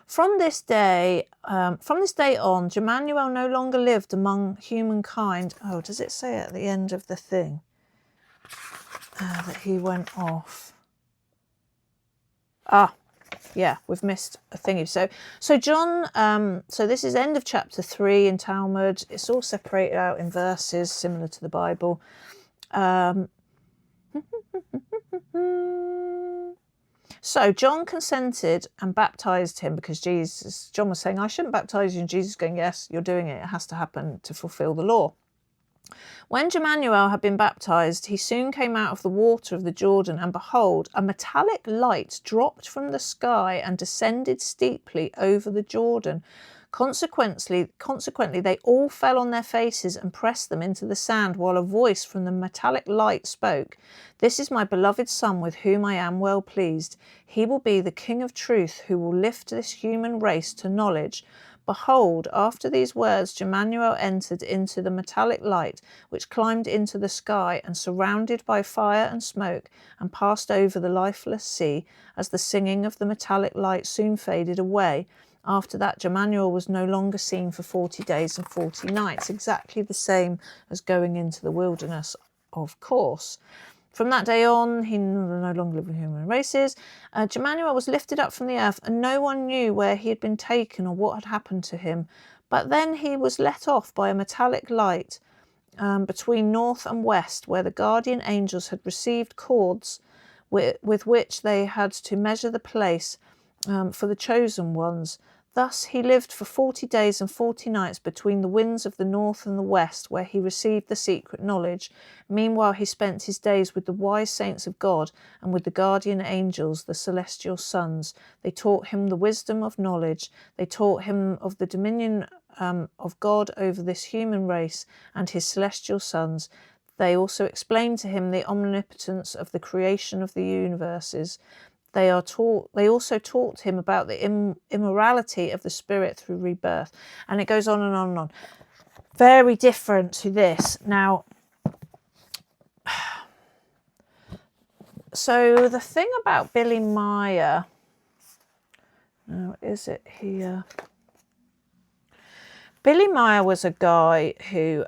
From this day on, Emmanuel no longer lived among humankind. Oh, does it say at the end of the thing that he went off? Yeah, we've missed a thingy. So John, so this is end of chapter 3 in Talmud. It's all separated out in verses similar to the Bible. So John consented and baptized him because John was saying, "I shouldn't baptize you," and Jesus going, "Yes, you're doing it. It has to happen to fulfill the law." When Emmanuel had been baptized, he soon came out of the water of the Jordan, and behold, a metallic light dropped from the sky and descended steeply over the Jordan. Consequently, they all fell on their faces and pressed them into the sand, while a voice from the metallic light spoke, "This is my beloved Son, with whom I am well pleased. He will be the King of truth, who will lift this human race to knowledge Behold, after these words, Emmanuel entered into the metallic light, which climbed into the sky, and surrounded by fire and smoke, and passed over the lifeless sea, as the singing of the metallic light soon faded away. After that, Emmanuel was no longer seen for 40 days and 40 nights, exactly the same as going into the wilderness, of course. From that day on, he no longer lived with human races. Emmanuel was lifted up from the earth, and no one knew where he had been taken or what had happened to him. But then he was let off by a metallic light between north and west, where the guardian angels had received cords with which they had to measure the place for the chosen ones. Thus he lived for 40 days and 40 nights between the winds of the north and the west, where he received the secret knowledge. Meanwhile he spent his days with the wise saints of God and with the guardian angels, the celestial sons. They taught him the wisdom of knowledge. They taught him of the dominion of God over this human race and his celestial sons. They also explained to him the omnipotence of the creation of the universes. They also taught him about the immorality of the spirit through rebirth. And it goes on and on and on. Very different to this. Now, so the thing about Billy Meyer, now is it here? Billy Meyer was a guy who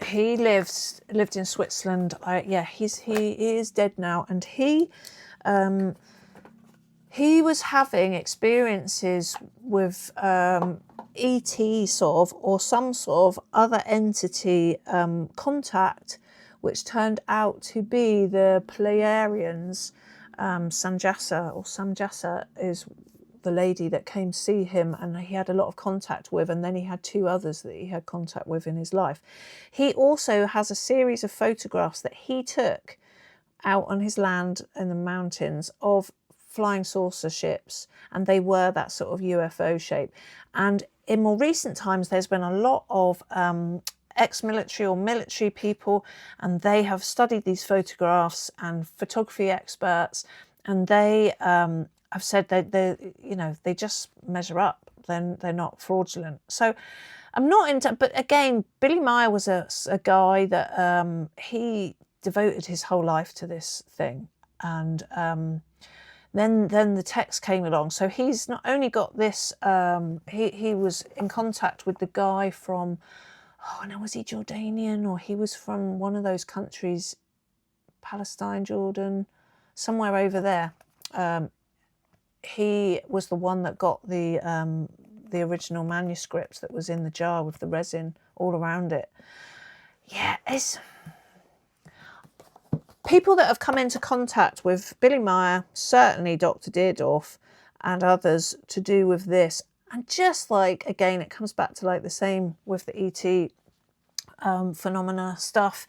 he lived in Switzerland. He is dead now, and he was having experiences with ET sort of, or some sort of other entity contact, which turned out to be the Pleiadians. Samjasa is the lady that came to see him, and he had a lot of contact with, and then he had two others that he had contact with in his life. He also has a series of photographs that he took out on his land in the mountains of flying saucer ships, and they were that sort of UFO shape. And in more recent times, there's been a lot of ex-military or military people, and they have studied these photographs, and photography experts, and they have said that they just measure up. They're not fraudulent. So I'm not into, but again, Billy Meyer was a guy that he devoted his whole life to this thing, and then the text came along. So he's not only got this, he was in contact with the guy from, was he Jordanian, or he was from one of those countries, Palestine, Jordan, somewhere over there. He was the one that got the original manuscript that was in the jar with the resin all around it. Yeah, it's people that have come into contact with Billy Meyer, certainly Dr. Deardorff and others, to do with this. And just like, again, it comes back to like the same with the ET phenomena stuff.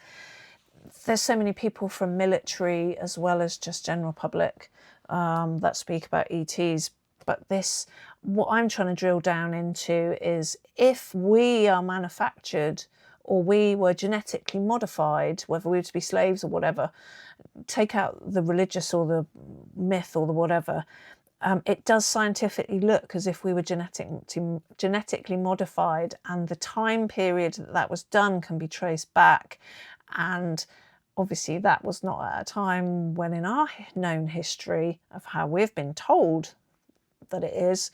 There's so many people from military as well as just general public that speak about ETs. But this, what I'm trying to drill down into is, if we are manufactured or we were genetically modified, whether we were to be slaves or whatever, take out the religious or the myth or the whatever, it does scientifically look as if we were genetically modified, and the time period that was done can be traced back. And obviously that was not at a time when, in our known history of how we've been told that it is,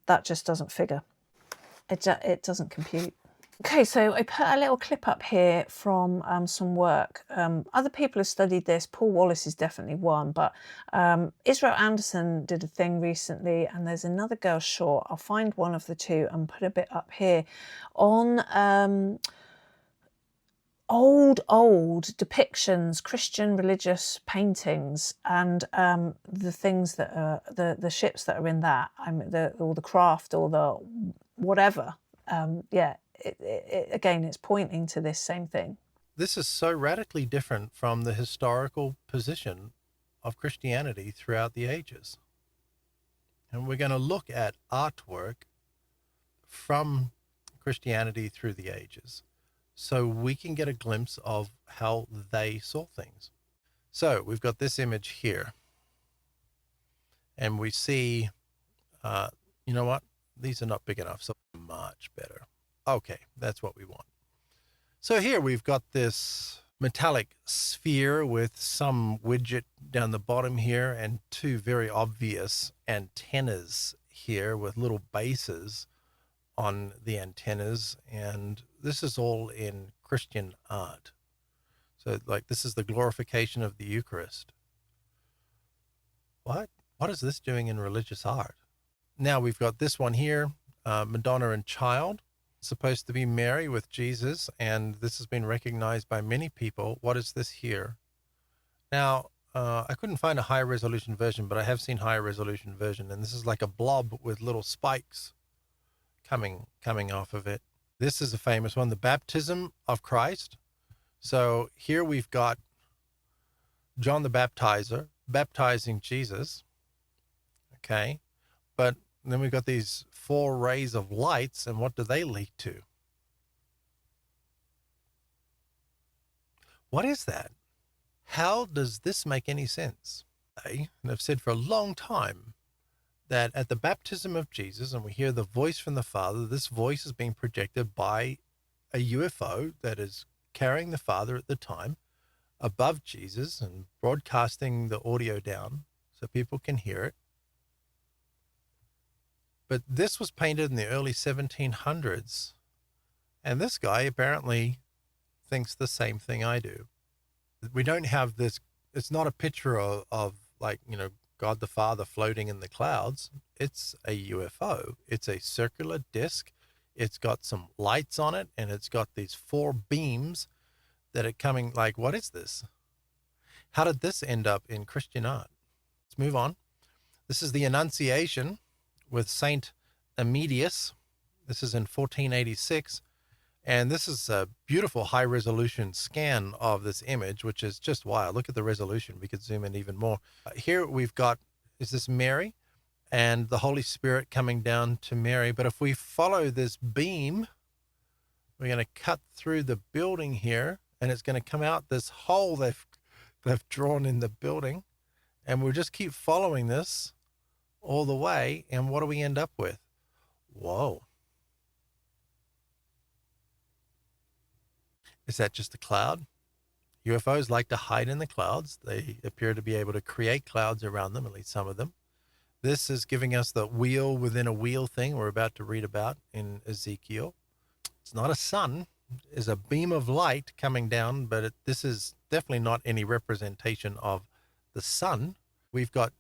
that just doesn't figure. It doesn't compute. Okay, so I put a little clip up here from some work. Other people have studied this. Paul Wallace is definitely one, but Israel Anderson did a thing recently, and there's another girl short. I'll find one of the two and put a bit up here on old depictions, Christian religious paintings, and the things that are the ships that are in that. I mean, or the craft or the whatever. Again, it's pointing to this same thing. This is so radically different from the historical position of Christianity throughout the ages. And we're going to look at artwork from Christianity through the ages, so we can get a glimpse of how they saw things. So we've got this image here, and we see, you know what? These are not big enough, so much better. Okay, that's what we want. So here we've got this metallic sphere with some widget down the bottom here and two very obvious antennas here with little bases on the antennas. And this is all in Christian art. So like this is the glorification of the Eucharist. What? What is this doing in religious art? Now we've got this one here, Madonna and Child. Supposed to be Mary with Jesus, and this has been recognized by many people. What is this here? Now, I couldn't find a high resolution version, but I have seen higher resolution version, and this is like a blob with little spikes coming off of it. This is a famous one, the baptism of Christ. So here we've got John the Baptizer baptizing Jesus. Okay, but then we've got these 4 rays of lights, and what do they lead to? What is that? How does this make any sense? And I've said for a long time that at the baptism of Jesus, and we hear the voice from the Father, this voice is being projected by a UFO that is carrying the Father at the time above Jesus and broadcasting the audio down so people can hear it. But this was painted in the early 1700s, and this guy apparently thinks the same thing I do. We don't have this, it's not a picture of like, God the Father floating in the clouds. It's a UFO. It's a circular disc. It's got some lights on it, and it's got these 4 beams that are coming. Like, what is this? How did this end up in Christian art? Let's move on. This is the Annunciation with Saint Emetius. This is in 1486. And this is a beautiful high resolution scan of this image, which is just wild. Look at the resolution. We could zoom in even more. Here we've got, is this Mary and the Holy Spirit coming down to Mary? But if we follow this beam, we're going to cut through the building here, and it's going to come out this hole they've drawn in the building. And we'll just keep following this all the way. And what do we end up with? Whoa. Is that just a cloud? UFOs like to hide in the clouds. They appear to be able to create clouds around them, at least some of them. This is giving us the wheel within a wheel thing we're about to read about in Ezekiel. It's not a sun. It's a beam of light coming down, but this is definitely not any representation of the sun. We've got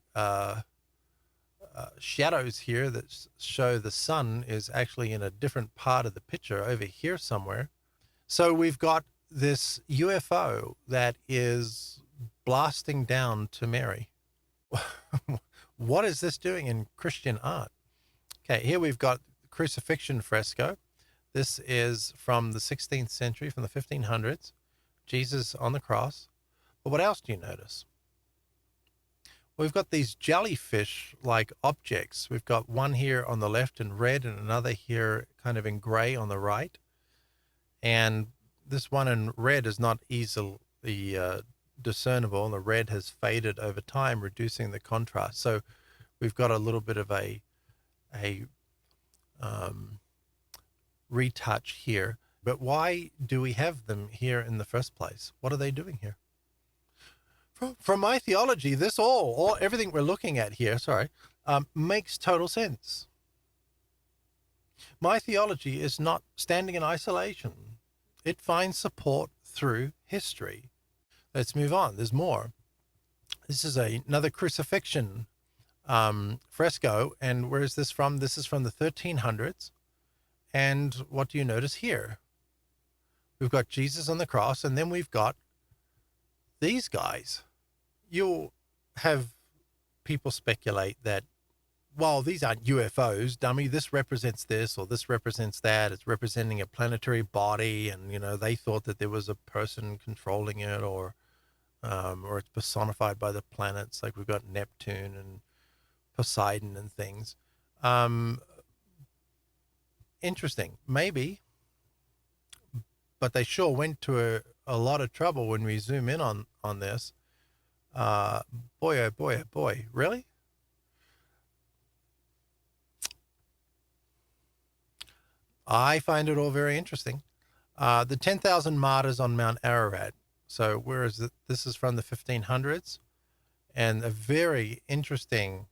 shadows here that show the sun is actually in a different part of the picture over here somewhere. So we've got this UFO that is blasting down to Mary. What is this doing in Christian art? Okay, here we've got crucifixion fresco. This is from the 16th century, from the 1500s. Jesus on the cross. But what else do you notice? We've got these jellyfish-like objects. We've got one here on the left in red and another here kind of in gray on the right. And this one in red is not easily discernible, and the red has faded over time, reducing the contrast. So we've got a little bit of a retouch here. But why do we have them here in the first place? What are they doing here? From my theology, this everything we're looking at here, makes total sense. My theology is not standing in isolation. It finds support through history. Let's move on. There's more. This is another crucifixion fresco. And where is this from? This is from the 1300s. And what do you notice here? We've got Jesus on the cross, and then we've got these guys. You'll have people speculate that, well, these aren't UFOs, dummy. This represents this or this represents that. It's representing a planetary body, and they thought that there was a person controlling it, or it's personified by the planets. Like we've got Neptune and Poseidon and things. Interesting, maybe, but they sure went to a lot of trouble when we zoom in on this. Boy, oh boy, oh boy, really? I find it all very interesting. The 10,000 martyrs on Mount Ararat. So whereas this is from the 1500s, and a very interesting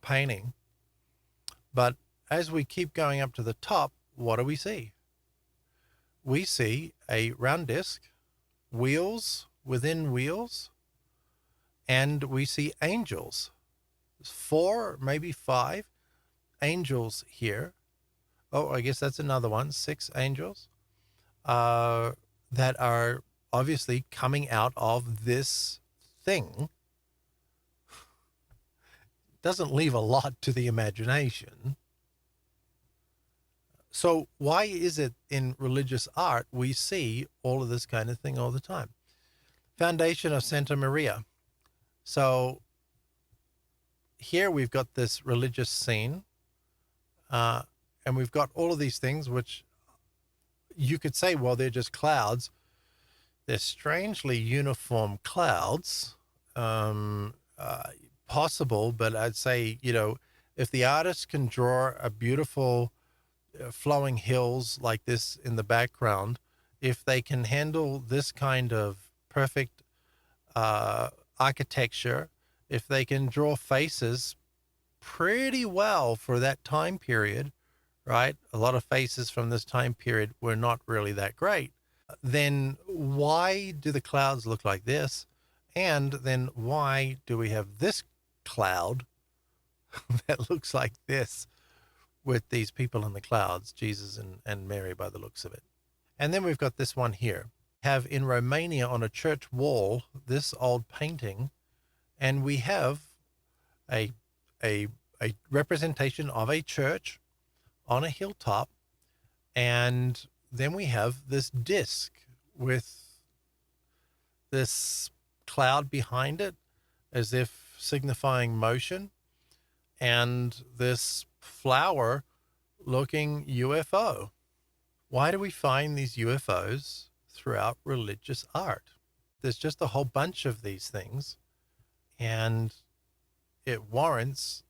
painting. But as we keep going up to the top, what do we see? We see a round disc, wheels within wheels, and we see angels. 4, maybe 5 angels here. Oh, I guess that's another one. 6 angels that are obviously coming out of this thing. Doesn't leave a lot to the imagination. So why is it in religious art we see all of this kind of thing all the time? Foundation of Santa Maria. So here we've got this religious scene, and we've got all of these things which you could say, well, they're just clouds. They're strangely uniform clouds, possible, but I'd say, if the artist can draw a beautiful flowing hills like this in the background, if they can handle this kind of perfect architecture, if they can draw faces pretty well for that time period, right? A lot of faces from this time period were not really that great. Then why do the clouds look like this? And then why do we have this cloud that looks like this with these people in the clouds, Jesus and Mary by the looks of it? And then we've got this one here. Have in Romania on a church wall this old painting, and we have a representation of a church on a hilltop, and then we have this disc with this cloud behind it as if signifying motion, and this flower looking UFO. Why do we find these UFOs throughout religious art? There's just a whole bunch of these things, and it warrants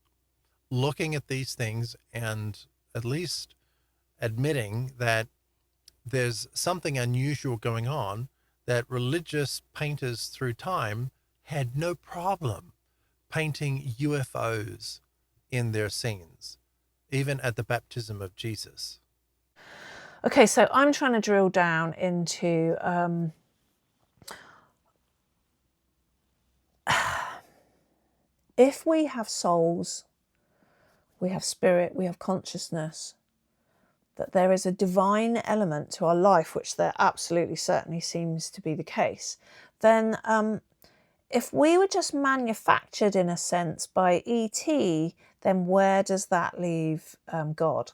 looking at these things and at least admitting that there's something unusual going on, that religious painters through time had no problem painting UFOs in their scenes, even at the baptism of Jesus. Okay, so I'm trying to drill down into if we have souls, we have spirit, we have consciousness, that there is a divine element to our life, which there absolutely certainly seems to be the case, then if we were just manufactured in a sense by ET, then where does that leave God?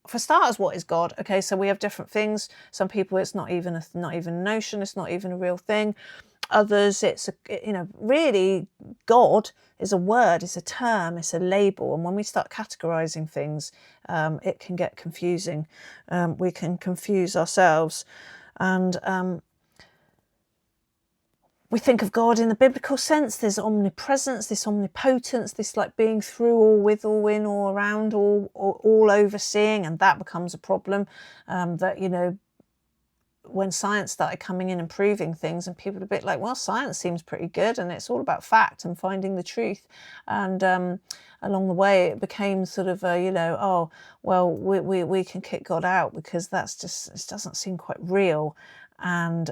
For starters, what is God? Okay, so we have different things. Some people, it's not even a notion, it's not even a real thing. Others, it's really God is a word, it's a term, it's a label, and when we start categorizing things, it can get confusing. We can confuse ourselves, and we think of God in the biblical sense. There's omnipresence, this omnipotence, this like being through, all with, all in, all around, all overseeing, and that becomes a problem. That when science started coming in and proving things, and people are a bit like, well, science seems pretty good, and it's all about fact and finding the truth. And along the way, it became sort of oh, well, we can kick God out because it doesn't seem quite real. And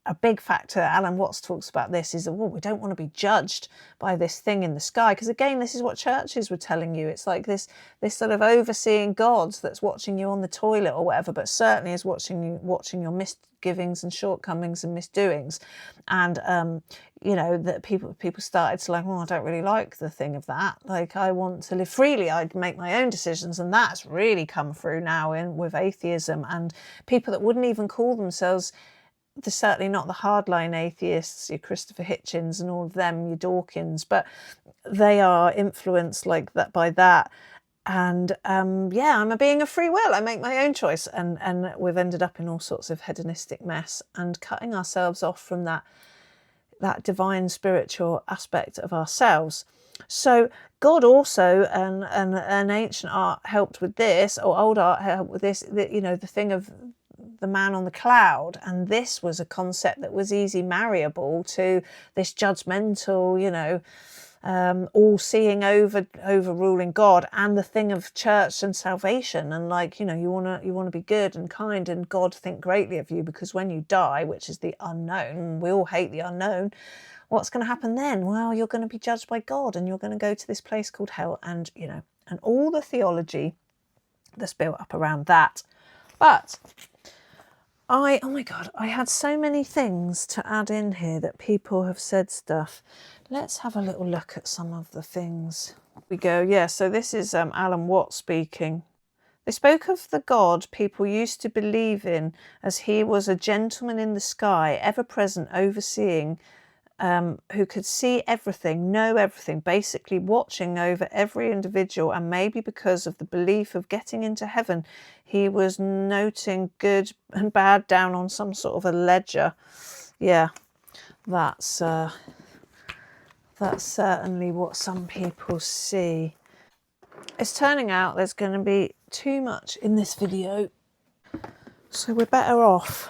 a big factor, Alan Watts talks about this, is that, well, we don't want to be judged by this thing in the sky, because again, this is what churches were telling you. It's like this sort of overseeing God that's watching you on the toilet or whatever, but certainly is watching your misgivings and shortcomings and misdoings. And that people started to like, well, I don't really like the thing of that. Like, I want to live freely. I'd make my own decisions, and that's really come through now with atheism, and people that wouldn't even call themselves, they're certainly not the hardline atheists, your Christopher Hitchens and all of them, your Dawkins, but they are influenced like that by that. And I'm a being of free will. I make my own choice, and we've ended up in all sorts of hedonistic mess and cutting ourselves off from that divine spiritual aspect of ourselves. So God also, and ancient art helped with this, or old art helped with this, you know, the thing of the man on the cloud. And this was a concept that was easy marryable to this judgmental, you know, all-seeing, overruling God, and the thing of church and salvation, and like, you know, you want to be good and kind, and God think greatly of you, because when you die, which is the unknown, we all hate the unknown, what's going to happen then? Well, you're going to be judged by God, and you're going to go to this place called hell, and you know, and all the theology that's built up around that. But oh my God, I had so many things to add in here that people have said stuff. Let's have a little look at some of the things. We go, yeah, so this is Alan Watt speaking. They spoke of the God people used to believe in as he was a gentleman in the sky, ever present, overseeing, who could see everything, know everything, basically watching over every individual. And maybe because of the belief of getting into heaven, he was noting good and bad down on some sort of a ledger. Yeah, that's certainly what some people see. It's turning out there's going to be too much in this video, so we're better off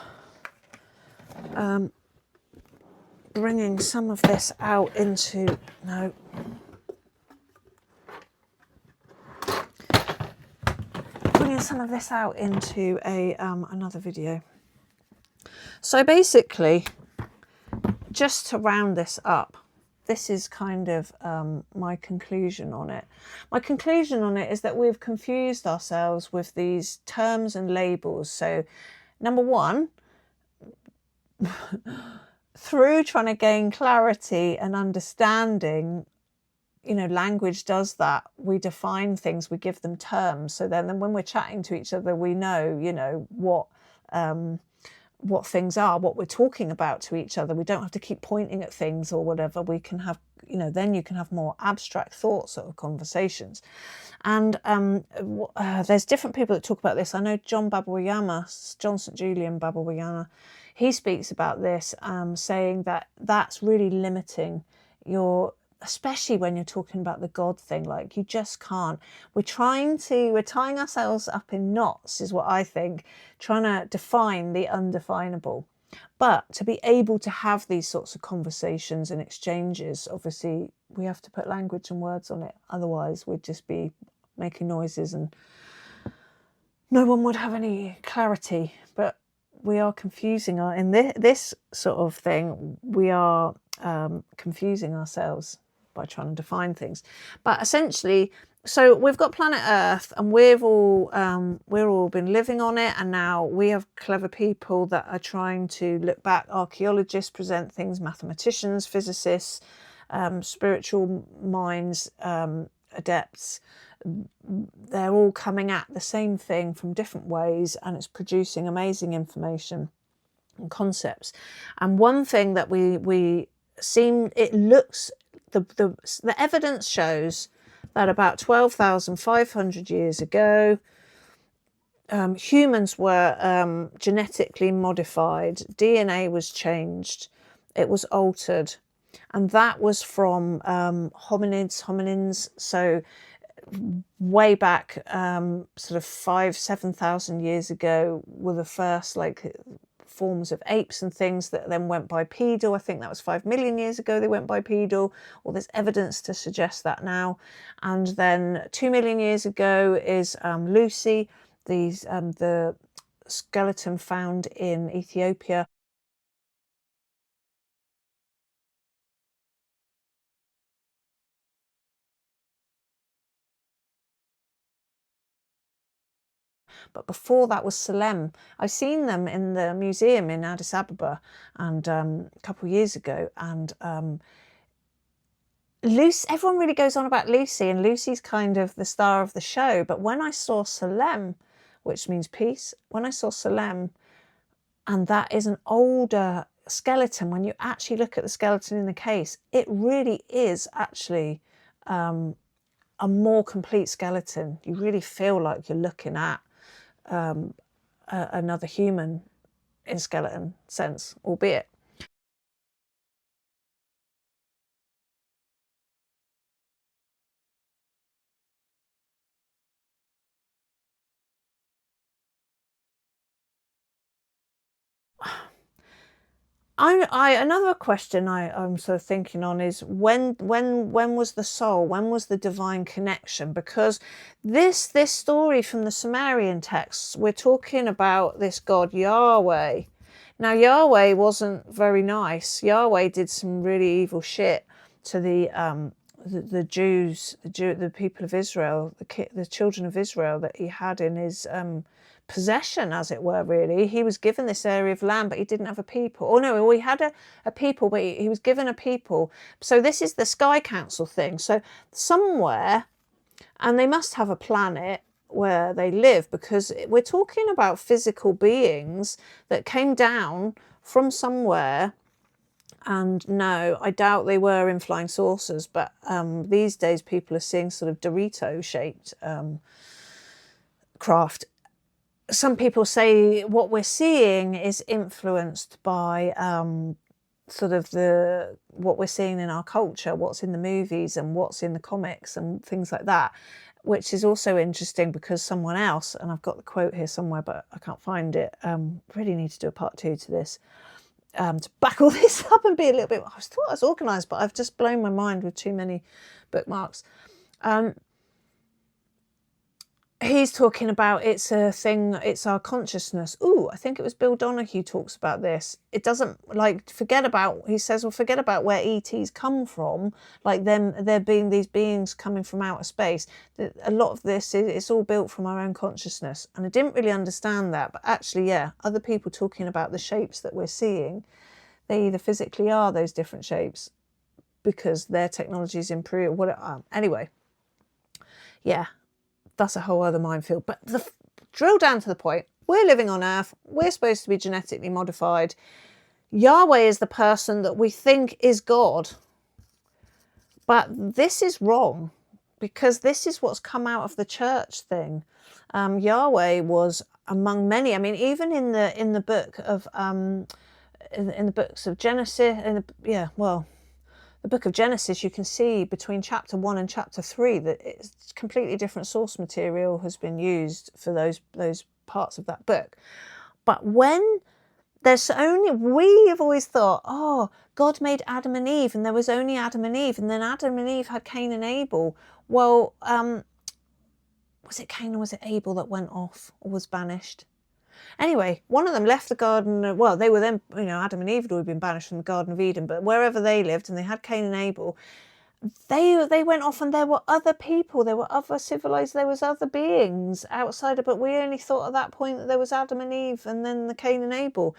bringing some of this out into, no, bringing some of this out into a another video. So basically, just to round this up, this is kind of my conclusion on it. My conclusion on it is that we've confused ourselves with these terms and labels. So number one, through trying to gain clarity and understanding, you know, language does that. We define things, we give them terms. So then when we're chatting to each other, we know, you know, what things are, what we're talking about to each other. We don't have to keep pointing at things or whatever. We can have, you know, then you can have more abstract thought sort of conversations. And there's different people that talk about this. I know John St. Julian Babawayana, he speaks about this, saying that that's really limiting your, especially when you're talking about the God thing. Like, you just can't. We're tying ourselves up in knots, is what I think, trying to define the undefinable. But to be able to have these sorts of conversations and exchanges, obviously we have to put language and words on it. Otherwise we'd just be making noises and no one would have any clarity. But we are confusing in this sort of thing, we are confusing ourselves by trying to define things. But essentially, so we've got planet Earth, and we're all been living on it, and now we have clever people that are trying to look back. Archaeologists present things, mathematicians, physicists, spiritual minds, adepts. They're all coming at the same thing from different ways, and it's producing amazing information and concepts. And one thing that we seem, it looks, the evidence shows that about 12,500 years ago, humans were genetically modified. DNA was changed, it was altered, and that was from hominins. So way back, sort of 7,000 years ago, were the first like forms of apes and things that then went bipedal. I think that was 5 million years ago they went bipedal, or there's evidence to suggest that now. And then 2 million years ago is Lucy, the skeleton found in Ethiopia. But before that was Salem. I've seen them in the museum in Addis Ababa, and a couple of years ago. And Lucy, everyone really goes on about Lucy, and Lucy's kind of the star of the show. But when I saw Salem, which means peace, when I saw Salem, and that is an older skeleton, when you actually look at the skeleton in the case, it really is actually a more complete skeleton. You really feel like you're looking at another human in skeleton sense, albeit Another question I'm sort of thinking on is when was the soul? When was the divine connection? Because this story from the Sumerian texts, we're talking about this god Yahweh. Now Yahweh wasn't very nice. Yahweh did some really evil shit to the Jews, the people of Israel, the children of Israel that he had in his possession, as it were. Really, he was given this area of land, but he didn't have a people. Oh no, he had a people, but he was given a people. So this is the Sky Council thing. So somewhere, and they must have a planet where they live, because we're talking about physical beings that came down from somewhere. And no, I doubt they were in flying saucers, but these days people are seeing sort of Dorito-shaped craft. Some people say what we're seeing is influenced by sort of what we're seeing in our culture, what's in the movies and what's in the comics and things like that, which is also interesting because someone else, and I've got the quote here somewhere, but I can't find it, really need to do a part 2 to this. To back all this up and be a little bit, I thought I was organised, but I've just blown my mind with too many bookmarks. He's talking about it's a thing, it's our consciousness. Ooh, I think it was Bill Donahue talks about this. It doesn't, like, forget about, he says, well, forget about where ETs come from, like there being these beings coming from outer space. A lot of this, it's all built from our own consciousness. And I didn't really understand that, but actually, yeah, other people talking about the shapes that we're seeing, they either physically are those different shapes because their technology's improved. Anyway, yeah. That's a whole other minefield. But drill down to the point. We're living on Earth. We're supposed to be genetically modified. Yahweh is the person that we think is God. But this is wrong, because this is what's come out of the church thing. Yahweh was among many. I mean, even in the book of in the books of Genesis, the book of Genesis, you can see between chapter 1 and chapter 3 that it's completely different source material has been used for those parts of that book. But when there's only, we have always thought, oh, God made Adam and Eve and there was only Adam and Eve, and then Adam and Eve had Cain and Abel. Well, was it Cain or was it Abel that went off or was banished? Anyway, one of them left the garden. Well, they were then, Adam and Eve had already been banished from the Garden of Eden, but wherever they lived, and they had Cain and Abel, they went off, and there were other people, there were other civilized, there was other beings outside of, but we only thought at that point that there was Adam and Eve and then the Cain and Abel.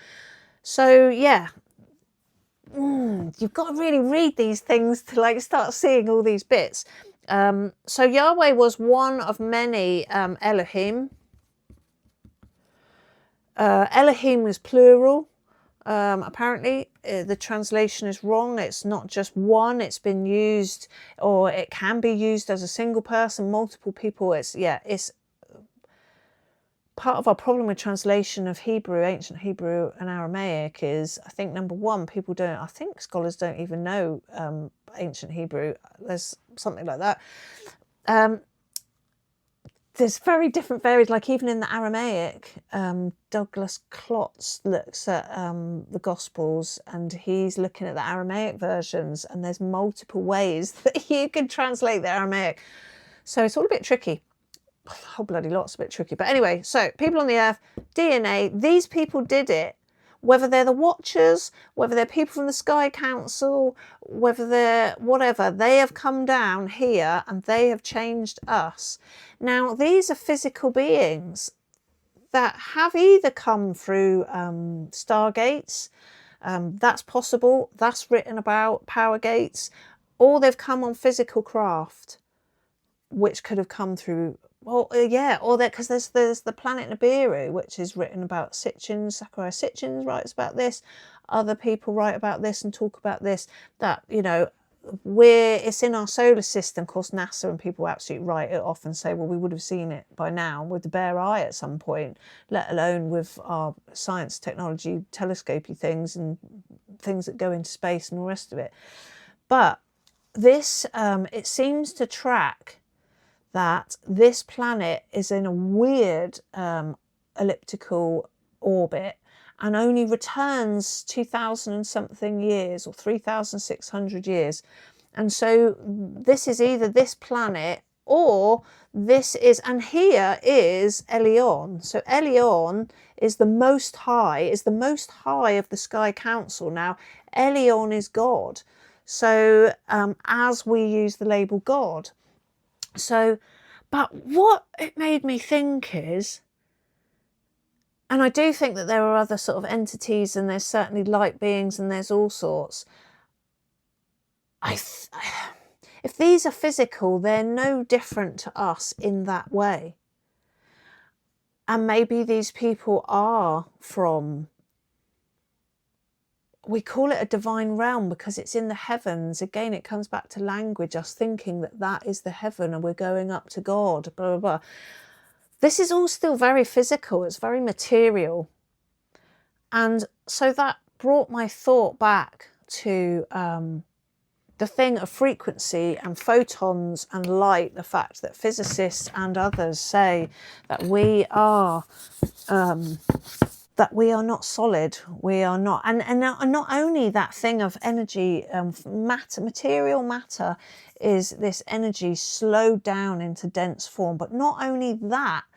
So yeah, you've got to really read these things to like start seeing all these bits. So Yahweh was one of many Elohim. Elohim was plural. Apparently, the translation is wrong. It's not just one. It's been used, or it can be used as a single person, multiple people. It's part of our problem with translation of Hebrew, ancient Hebrew and Aramaic is, I think, number one, I think scholars don't even know ancient Hebrew. There's something like that. There's very different variants, like even in the Aramaic, Douglas Klotz looks at the Gospels and he's looking at the Aramaic versions, and there's multiple ways that you can translate the Aramaic. So it's all a bit tricky. A whole bloody lot's a bit tricky. But anyway, so people on the Earth, DNA, these people did it. Whether they're the Watchers, whether they're people from the Sky Council, whether they're whatever, they have come down here and they have changed us. Now, these are physical beings that have either come through stargates, that's possible, that's written about, power gates, or they've come on physical craft, which could have come through. Well, or that, because there's the planet Nibiru, which is written about Sitchin. Zachariah Sitchin writes about this. Other people write about this and talk about this. That it's in our solar system. Of course, NASA and people absolutely write it off and say, well, we would have seen it by now with the bare eye at some point, let alone with our science, technology, telescopy things and things that go into space and all the rest of it. But this, it seems to track that this planet is in a weird elliptical orbit, and only returns 2,000 and something years or 3,600 years. And so this is either this planet or this is, and here is Elyon. So Elyon is the most high, of the Sky Council. Now, Elyon is God. So as we use the label God. So, but what it made me think is, and I do think that there are other sort of entities, and there's certainly light beings, and there's all sorts. If these are physical, they're no different to us in that way. And maybe these people are from, we call it a divine realm because it's in the heavens. Again, it comes back to language, us thinking that that is the heaven and we're going up to God, blah, blah, blah. This is all still very physical. It's very material. And so that brought my thought back to the thing of frequency and photons and light, the fact that physicists and others say that we are not solid, we are not, and not only that thing of energy, matter, material matter is this energy slowed down into dense form, but not only that,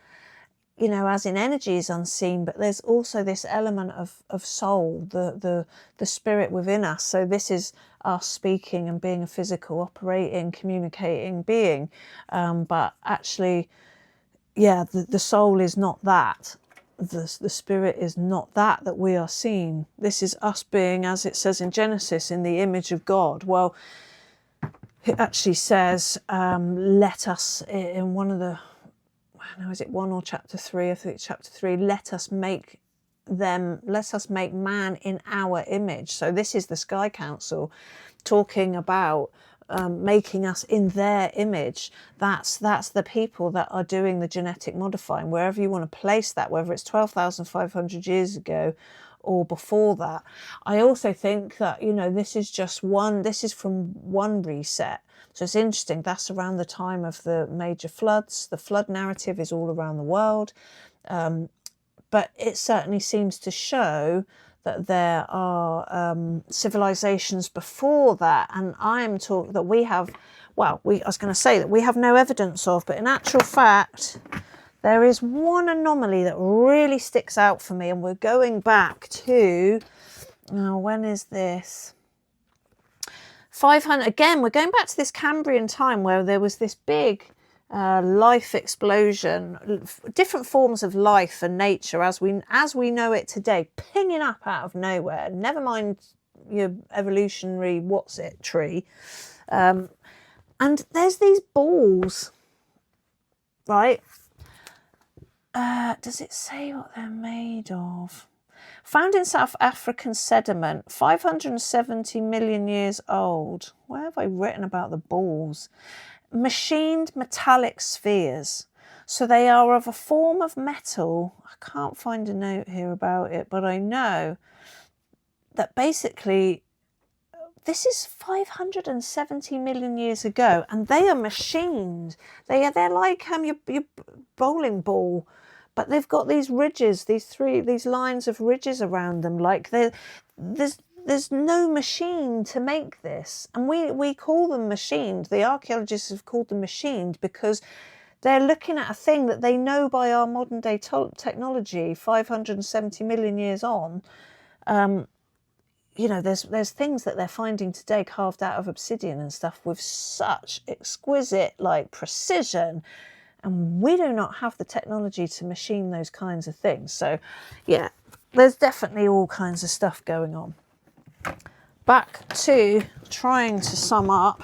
you know, as in energy is unseen, but there's also this element of soul, the spirit within us. So this is us speaking and being a physical, operating, communicating being. But actually, yeah, the soul is not that. The spirit is not that we are seeing. This is us being, as it says in Genesis, in the image of God. Well, it actually says, let us, in one of the, now is it 1 or chapter 3? I think it's chapter 3. Let us make man in our image. So this is the Sky Council talking about making us in their image. That's the people that are doing the genetic modifying, wherever you want to place that, whether it's 12,500 years ago or before that. I also think that, you know, this is from one reset. So it's interesting, that's around the time of the major floods. The flood narrative is all around the world. But it certainly seems to show that there are civilizations before that. And I am talking that we have, I was going to say that we have no evidence of, but in actual fact, there is one anomaly that really sticks out for me. And we're going back to, when is this? 500, again, we're going back to this Cambrian time where there was this big life explosion, different forms of life and nature as we know it today, pinging up out of nowhere. Never mind your evolutionary tree. And there's these balls, right? Does it say what they're made of? Found in South African sediment, 570 million years old. Where have I written about the balls? Machined metallic spheres. So they are of a form of metal. I can't find a note here about it, but I know that basically this is 570 million years ago, and they are machined. They're like your bowling ball, but they've got these ridges, these lines of ridges around them. Like there's no machine to make this, and we call them machined. The archaeologists have called them machined because they're looking at a thing that they know by our modern day technology, 570 million years on. You know, there's things that they're finding today carved out of obsidian and stuff with such exquisite precision, and we do not have the technology to machine those kinds of things. So yeah, there's definitely all kinds of stuff going on. Back to trying to sum up,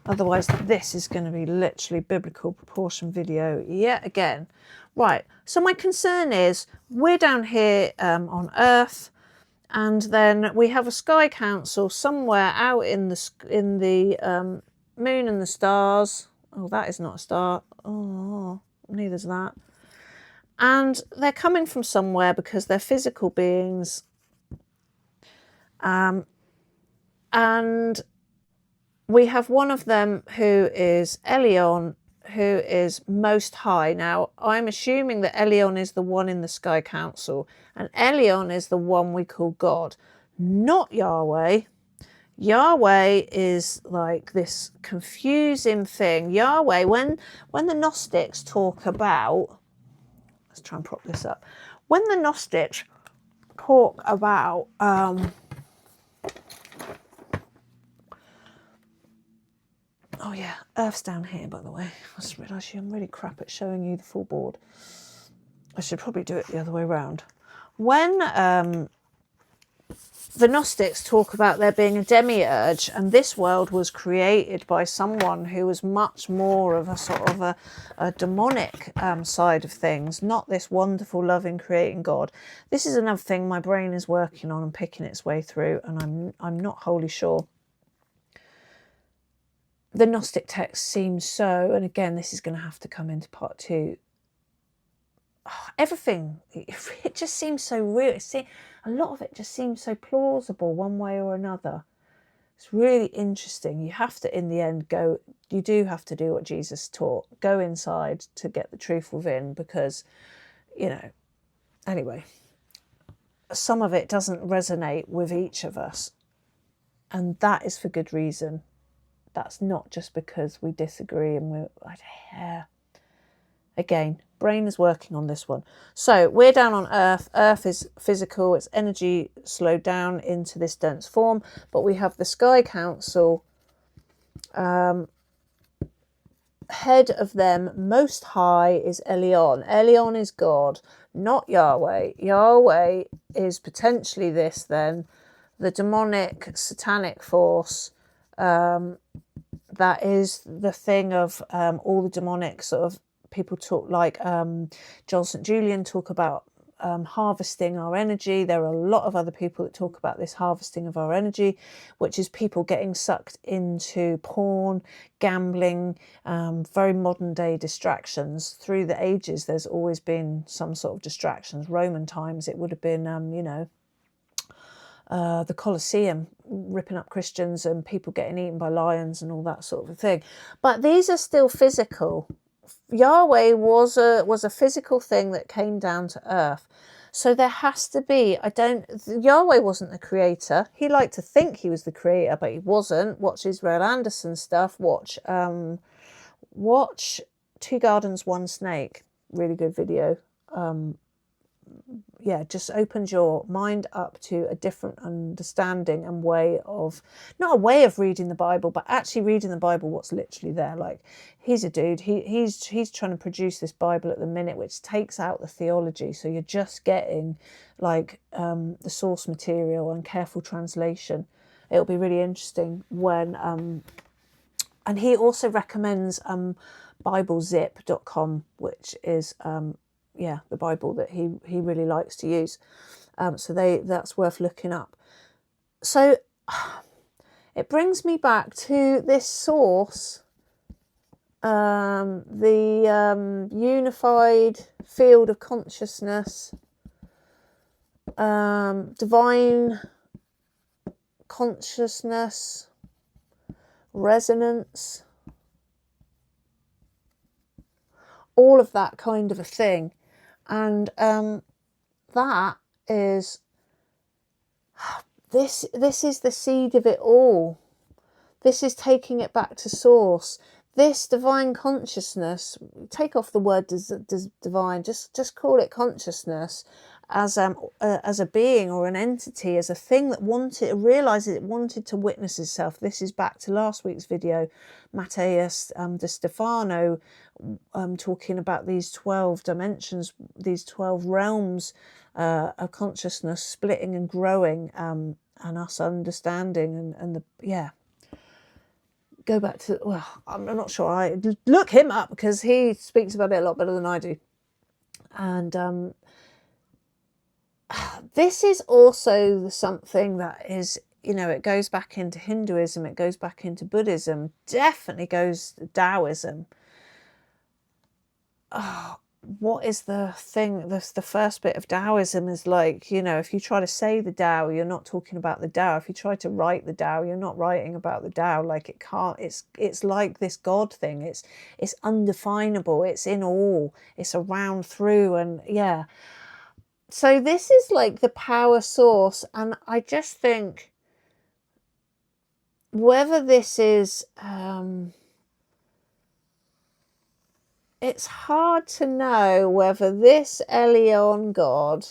otherwise this is going to be literally biblical proportion video yet again. Right, so my concern is we're down here on Earth, and then we have a Sky Council somewhere out in the moon and the stars. Oh, that is not a star. Oh, neither's that. And they're coming from somewhere because they're physical beings. And we have one of them who is Elyon, who is most high. Now, I'm assuming that Elyon is the one in the Sky Council, and Elyon is the one we call God, not Yahweh. Yahweh is like this confusing thing. Yahweh, when the Gnostics talk about, let's try and prop this up. When the Gnostics talk about oh yeah, Earth's down here, by the way. I just realised I'm really crap at showing you the full board. I should probably do it the other way around. When the Gnostics talk about there being a demiurge, and this world was created by someone who was much more of a sort of a demonic side of things, not this wonderful, loving, creating God. This is another thing my brain is working on and picking its way through, and I'm not wholly sure. The Gnostic text seems so, and again, this is going to have to come into part 2. Everything, it just seems so real. A lot of it just seems so plausible one way or another. It's really interesting. You have to, in the end, you do have to do what Jesus taught. Go inside to get the truth within, because, anyway, some of it doesn't resonate with each of us. And that is for good reason. That's not just because we disagree and again, brain is working on this one. So we're down on Earth. Earth is physical. It's energy slowed down into this dense form. But we have the Sky Council. Head of them, most high, is Elyon. Elyon is God, not Yahweh. Yahweh is potentially this then, the demonic, satanic force. That is the thing of all the demonic sort of people talk, like John St. Julian talk about harvesting our energy. There are a lot of other people that talk about this harvesting of our energy, which is people getting sucked into porn, gambling, very modern day distractions. Through the ages, there's always been some sort of distractions. Roman times, it would have been, the Colosseum, ripping up Christians and people getting eaten by lions and all that sort of thing. But these are still physical. Yahweh was a physical thing that came down to earth. So there has to be, Yahweh wasn't the creator. He liked to think he was the creator, but he wasn't. Watch Israel Anderson stuff. Watch Two Gardens, One Snake. Really good video. Just opens your mind up to a different understanding and way of, not a way of reading the Bible, but actually reading the Bible, what's literally there. Like, he's a dude, he's trying to produce this Bible at the minute, which takes out the theology. So you're just getting like the source material and careful translation. It'll be really interesting when, and he also recommends BibleZip.com, which is, the Bible that he really likes to use. So that's worth looking up. So it brings me back to this source, the unified field of consciousness, divine consciousness, resonance, all of that kind of a thing. And that is, this is the seed of it all. This is taking it back to source. This divine consciousness, take off the word divine, just call it consciousness, as a being or an entity, as a thing that realizes it wanted to witness itself. This is back to last week's video, Matthias de Stefano, talking about these 12 dimensions, these 12 realms of consciousness splitting and growing, and us understanding, go back to, well, I'm not sure, I look him up because he speaks about it a lot better than I do. And this is also something that is, it goes back into Hinduism, it goes back into Buddhism, definitely goes to Taoism. what is the thing? The first bit of Taoism is like, you know, if you try to say the Tao, you're not talking about the Tao. If you try to write the Tao, you're not writing about the Tao. Like it can't. It's like this God thing. It's undefinable. It's in all. It's around through, and yeah. So this is like the power source, and I just think whether this is. It's hard to know whether this Elyon God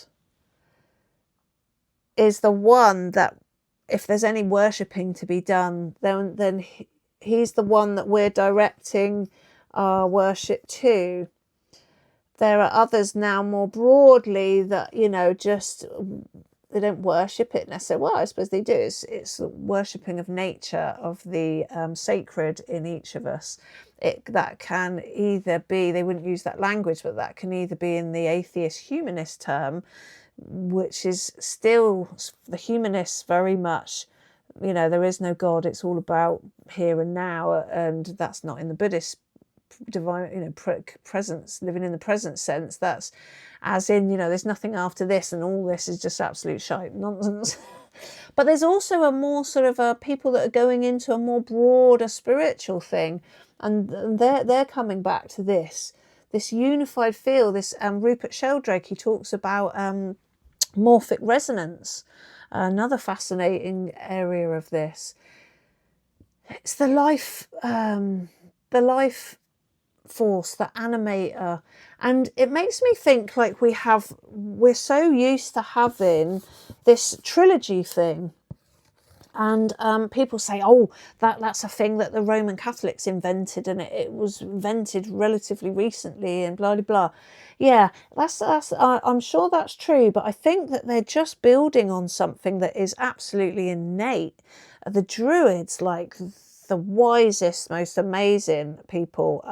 is the one that, if there's any worshipping to be done, then he's the one that we're directing our worship to. There are others now more broadly that, you know, just they don't worship it necessarily. Well, I suppose they do. It's the worshipping of nature, of the sacred in each of us. That can either be, they wouldn't use that language, but that can either be in the atheist humanist term, which is still the humanists very much, you know, there is no God, it's all about here and now, and that's not in the Buddhist divine, you know, presence, living in the present sense. That's as in, you know, there's nothing after this, and all this is just absolute shite nonsense. But there's also a more sort of people that are going into a more broader spiritual thing, and they're coming back to this unified field. This Rupert Sheldrake, he talks about morphic resonance, another fascinating area of this. It's the life force, the animator, and it makes me think like we're so used to having this trilogy thing, and people say, oh, that's a thing that the Roman Catholics invented, and it was invented relatively recently, and blah blah blah. Yeah, that's I'm sure that's true, but I think that they're just building on something that is absolutely innate. The Druids, like the wisest, most amazing people,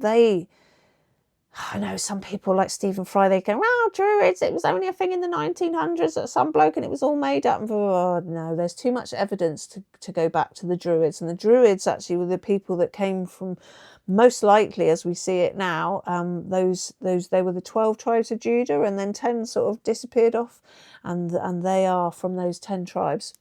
I know some people like Stephen Fry, they go, well, Druids, it was only a thing in the 1900s at some bloke and it was all made up. Oh, no, there's too much evidence to go back to the Druids. And the Druids actually were the people that came from, most likely as we see it now, they were the 12 tribes of Judah, and then 10 sort of disappeared off, and they are from those 10 tribes.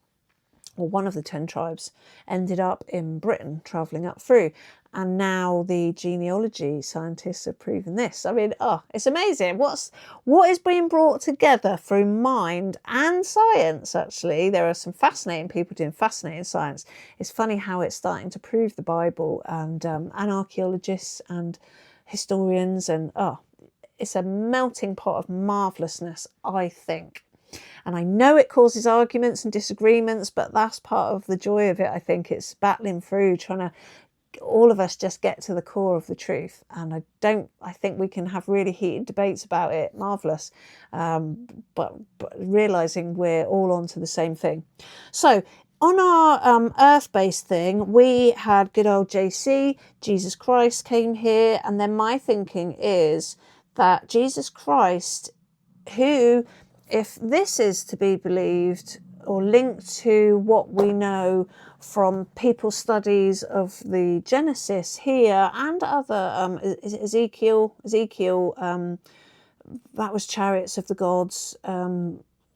Or one of the 10 tribes ended up in Britain, travelling up through. And now the genealogy scientists have proven this. I mean, it's amazing. What is being brought together through mind and science, actually. There are some fascinating people doing fascinating science. It's funny how it's starting to prove the Bible, and archaeologists and historians, and it's a melting pot of marvellousness, I think. And I know it causes arguments and disagreements, but that's part of the joy of it. I think it's battling through, trying to, all of us just get to the core of the truth. And I think we can have really heated debates about it. Marvellous. But realising we're all onto the same thing. So on our Earth-based thing, we had good old JC, Jesus Christ came here. And then my thinking is that Jesus Christ, who, if this is to be believed or linked to what we know from people's studies of the Genesis here and other, Ezekiel, that was chariots of the gods.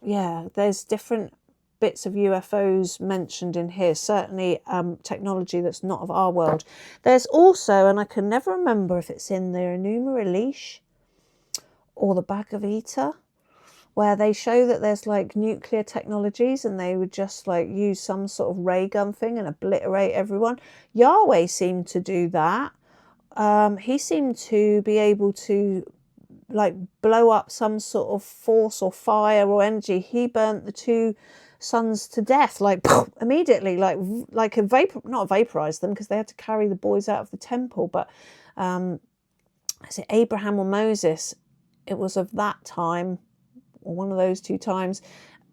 Yeah, there's different bits of UFOs mentioned in here, certainly technology that's not of our world. There's also, and I can never remember if it's in the Enuma Elish or the Bhagavad Gita, where they show that there's like nuclear technologies and they would just like use some sort of ray gun thing and obliterate everyone. Yahweh seemed to do that. He seemed to be able to like blow up some sort of force or fire or energy. He burnt the two sons to death, like immediately, like a vapor, not vaporize them because they had to carry the boys out of the temple. But is it Abraham or Moses? It was of that time, or one of those two times,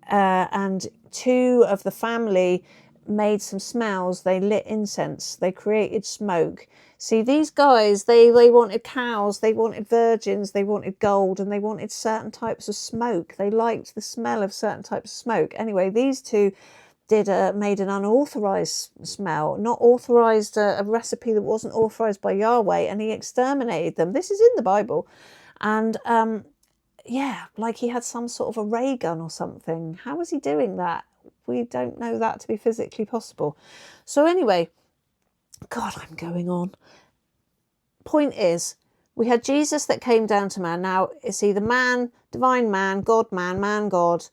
and two of the family made some smells. They lit incense, they created smoke. See, these guys, they wanted cows, they wanted virgins, they wanted gold, and they wanted certain types of smoke. They liked the smell of certain types of smoke. Anyway, these two made an unauthorized smell, not authorized, a recipe that wasn't authorized by Yahweh, and he exterminated them. This is in the Bible. And yeah, like he had some sort of a ray gun or something. How was he doing that? We don't know that to be physically possible. So anyway, God, I'm going on. Point is, we had Jesus that came down to man. Now, it's either man, divine man, God man, man God.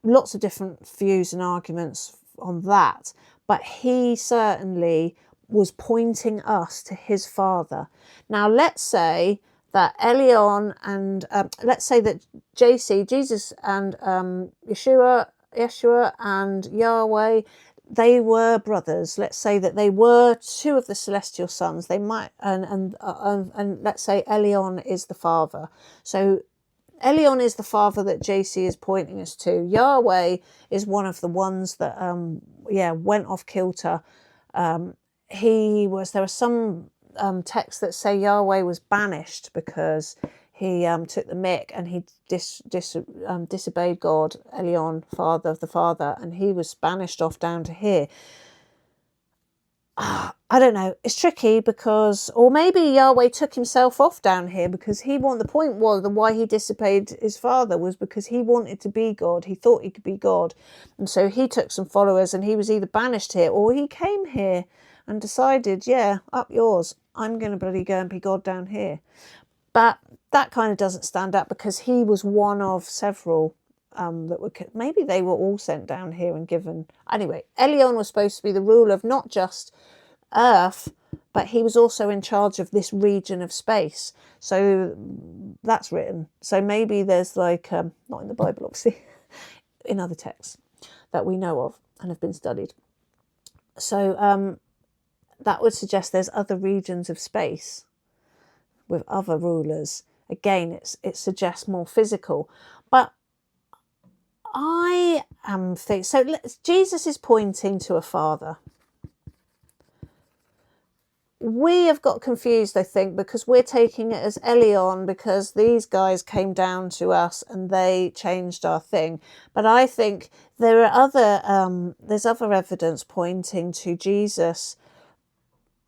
Lots of different views and arguments on that. But he certainly was pointing us to his Father. Now, let's say that Elyon and, let's say that Jesus and Yeshua and Yahweh, they were brothers. Let's say that they were two of the celestial sons. They might, and let's say Elyon is the father. So Elyon is the father that JC is pointing us to. Yahweh is one of the ones that, went off kilter. There are some texts that say Yahweh was banished because he took the mick and he disobeyed God, Elyon, father of the father, and he was banished off down to here. I don't know. It's tricky because, or maybe Yahweh took himself off down here because the point was that why he disobeyed his father was because he wanted to be God. He thought he could be God. And so he took some followers and he was either banished here or he came here and decided, yeah, up yours. I'm going to bloody go and be God down here. But that kind of doesn't stand up because he was one of several that were, maybe they were all sent down here and given. Anyway, Elyon was supposed to be the ruler of not just Earth, but he was also in charge of this region of space. So that's written. So maybe there's like, not in the Bible, obviously, in other texts that we know of and have been studied. So that would suggest there's other regions of space with other rulers. Again, it suggests more physical. But I am thinking, so Jesus is pointing to a father. We have got confused, I think, because we're taking it as Elyon because these guys came down to us and they changed our thing. But I think there are there's other evidence pointing to Jesus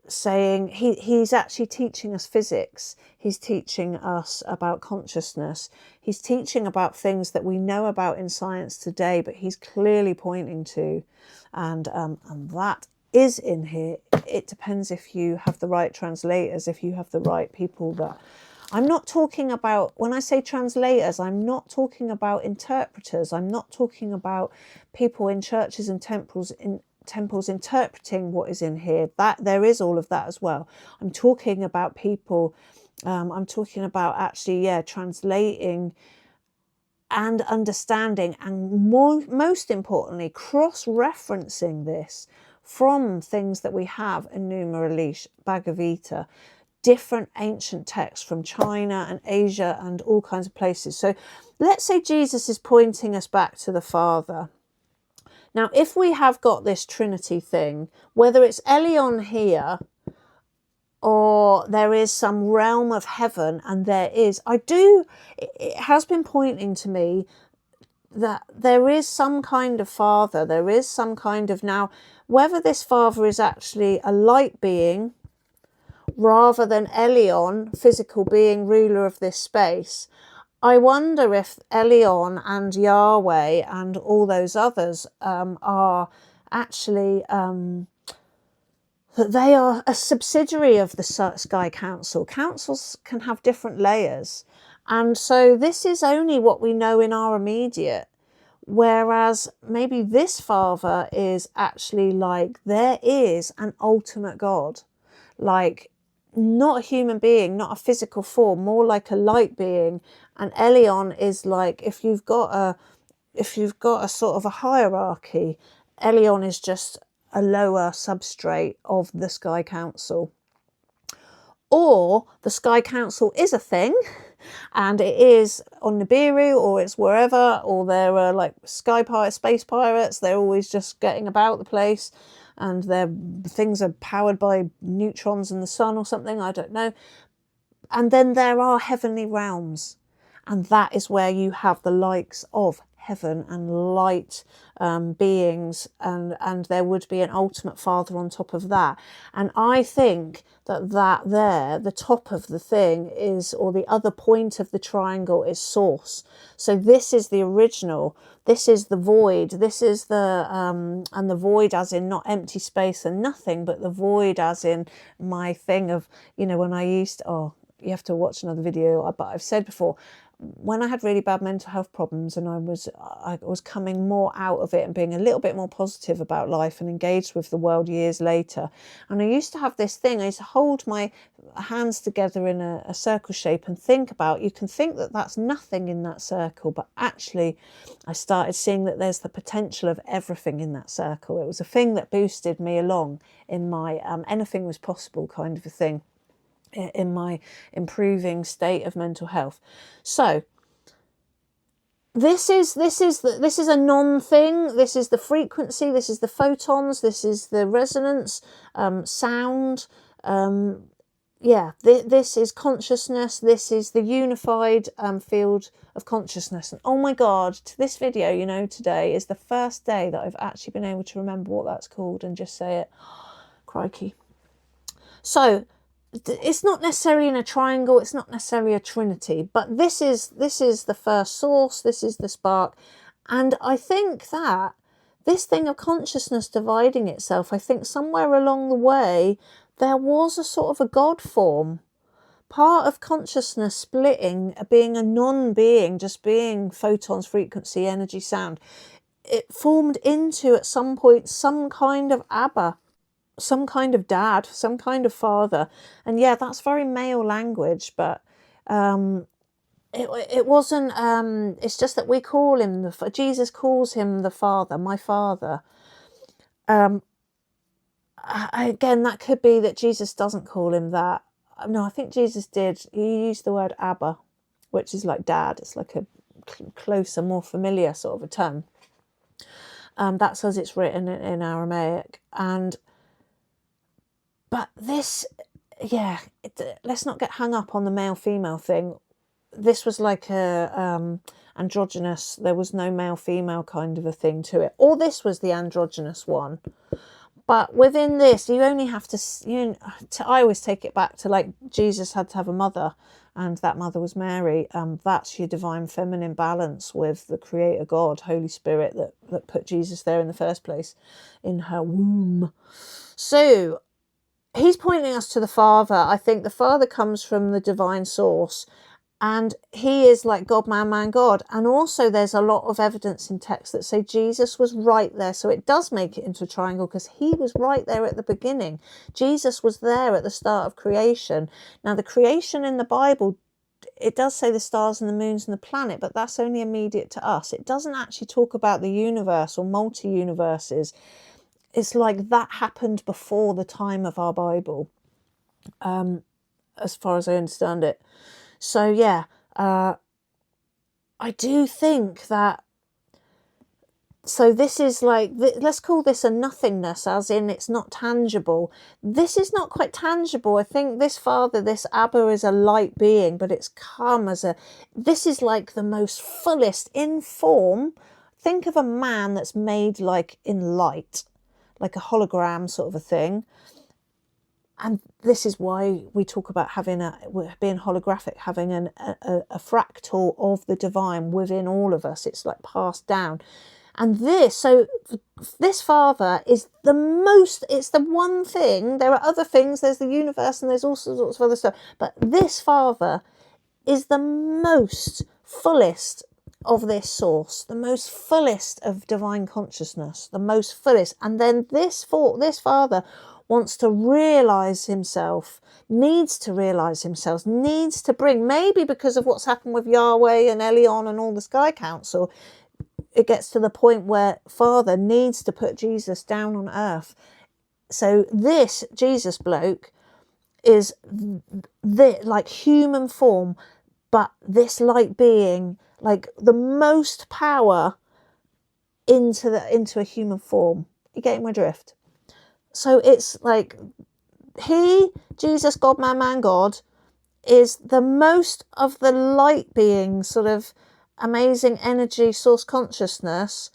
saying he's actually teaching us physics. He's teaching us about consciousness. He's teaching about things that we know about in science today, but he's clearly pointing to, and that is in here. It depends if you have the right translators, if you have the right people that. I'm not talking about, when I say translators, I'm not talking about interpreters. I'm not talking about people in churches and temples interpreting what is in here. That there is all of that as well. I'm talking about people, I'm talking about actually, translating and understanding, and most importantly, cross-referencing this from things that we have in Numa Elish, Bhagavad Gita, different ancient texts from China and Asia and all kinds of places. So let's say Jesus is pointing us back to the Father. Now, if we have got this Trinity thing, whether it's Elyon here or there is some realm of heaven, and there is, it has been pointing to me that there is some kind of father, there is some kind of, now, whether this father is actually a light being rather than Elyon, physical being, ruler of this space, I wonder if Elyon and Yahweh and all those others are actually, that they are a subsidiary of the Sky Council. Councils can have different layers. And so this is only what we know in our immediate. Whereas maybe this father is actually like, there is an ultimate God. Like, not a human being, not a physical form, more like a light being. And Elyon is like, if you've got a sort of a hierarchy, Elyon is just a lower substrate of the Sky Council. Or the Sky Council is a thing, and it is on Nibiru, or it's wherever, or there are like space pirates, they're always just getting about the place, and their things are powered by neutrons in the sun or something, I don't know. And then there are heavenly realms, and that is where you have the likes of heaven and light beings, and there would be an ultimate Father on top of that. And I think that there, the top of the thing is, or the other point of the triangle is source. So this is the original, this is the void, this is the, and the void as in not empty space and nothing, but the void as in my thing of, you know, when I used to, oh, you have to watch another video, but I've said before, when I had really bad mental health problems and I was coming more out of it and being a little bit more positive about life and engaged with the world years later, and I used to have this thing, I used to hold my hands together in a circle shape and think about, you can think that that's nothing in that circle, but actually I started seeing that there's the potential of everything in that circle. It was a thing that boosted me along in my anything was possible kind of a thing, in my improving state of mental health. So this is a non-thing. This is the frequency, this is the photons, this is the resonance, sound, this is consciousness, this is the unified field of consciousness. And oh my God, to this video, you know, today is the first day that I've actually been able to remember what that's called and just say it. Crikey. So it's not necessarily in a triangle, it's not necessarily a trinity, but this is the first source, this is the spark. And I think that this thing of consciousness dividing itself, I think somewhere along the way there was a sort of a God form, part of consciousness splitting, being a non-being, just being photons, frequency, energy, sound. It formed into, at some point, some kind of Abba, some kind of dad, some kind of father. And yeah, that's very male language, but it wasn't, it's just that we call him, Jesus calls him the Father, my Father. Again, that could be that Jesus doesn't call him that. No, I think Jesus did. He used the word Abba, which is like dad. It's like a closer, more familiar sort of a term. That's as it's written in Aramaic. But this, yeah, let's not get hung up on the male-female thing. This was like a androgynous, there was no male-female kind of a thing to it. Or this was the androgynous one. But within this, you only have to, I always take it back to, like, Jesus had to have a mother, and that mother was Mary. That's your divine feminine balance with the Creator God, Holy Spirit, that put Jesus there in the first place, in her womb. So he's pointing us to the Father. I think the Father comes from the divine source, and he is like God, man, man, God. And also there's a lot of evidence in text that say Jesus was right there. So it does make it into a triangle because he was right there at the beginning. Jesus was there at the start of creation. Now the creation in the Bible, it does say the stars and the moons and the planet, but that's only immediate to us. It doesn't actually talk about the universe or multi-universes. It's like that happened before the time of our Bible, as far as I understand it. So yeah, I do think that, so this is like, let's call this a nothingness, as in it's not tangible. This is not quite tangible. I think this Father, this Abba, is a light being, but it's come as this is like the most fullest in form. Think of a man that's made like in light, like a hologram sort of a thing. And this is why we talk about being holographic, having a fractal of the divine within all of us. It's like passed down. And this Father is the most, it's the one thing. There are other things, there's the universe and there's all sorts of other stuff. But this Father is the most fullest of this source, the most fullest of divine consciousness, the most fullest. And then this Father wants to realize himself, needs to realize himself, needs to bring, maybe because of what's happened with Yahweh and Elyon and all the Sky Council, it gets to the point where Father needs to put Jesus down on earth. So this Jesus bloke is like human form, but this light being, like the most power into a human form. You getting my drift? So it's like Jesus, God, man, man, God, is the most of the light being sort of amazing energy source consciousness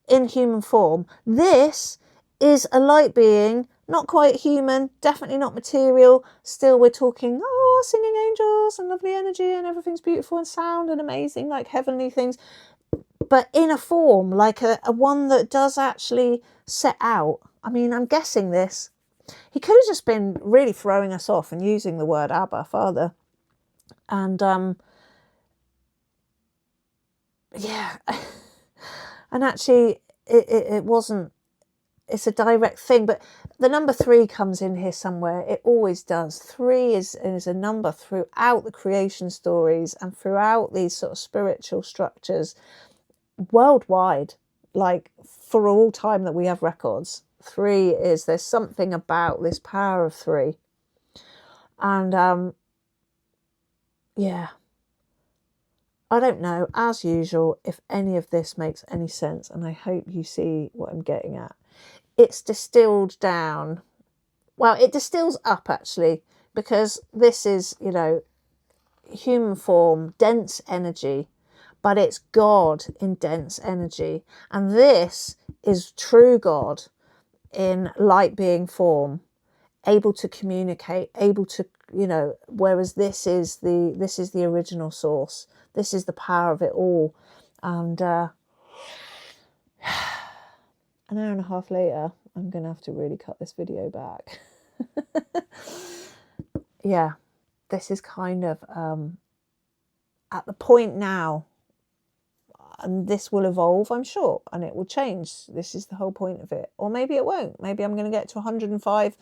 in human form. This is a light being, not quite human, definitely not material. Still, we're talking, oh, singing angels and lovely energy and everything's beautiful and sound and amazing, like heavenly things, but in a form, like a one that does actually set out. I mean, I'm guessing this. He could have just been really throwing us off and using the word Abba, Father. And yeah, and actually it wasn't, it's a direct thing, but the number 3 comes in here somewhere. It always does. 3 is a number throughout the creation stories and throughout these sort of spiritual structures worldwide, like for all time that we have records. 3 is, there's something about this power of 3. And yeah, I don't know, as usual, if any of this makes any sense, and I hope you see what I'm getting at. It's distilled down. Well, it distills up, actually, because this is, you know, human form, dense energy, but it's God in dense energy. And this is true God in light being form, able to communicate, able to, you know, whereas this is the original source. This is the power of it all. And an hour and a half later, I'm going to have to really cut this video back. Yeah, this is kind of at the point now, and this will evolve, I'm sure, and it will change. This is the whole point of it. Or maybe it won't. Maybe I'm going to get to 105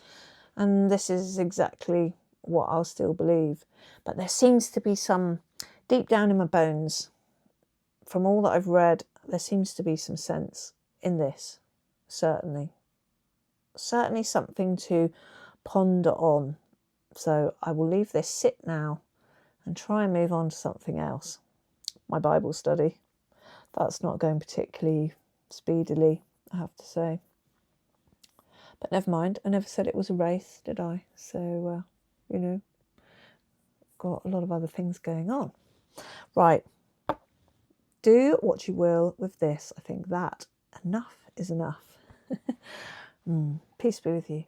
and this is exactly what I'll still believe. But there seems to be some, deep down in my bones, from all that I've read, there seems to be some sense in this, certainly. Certainly something to ponder on. So I will leave this sit now and try and move on to something else. My Bible study. That's not going particularly speedily, I have to say. But never mind, I never said it was a race, did I? So, you know, got a lot of other things going on. Right. Do what you will with this. I think that enough is enough. Peace be with you.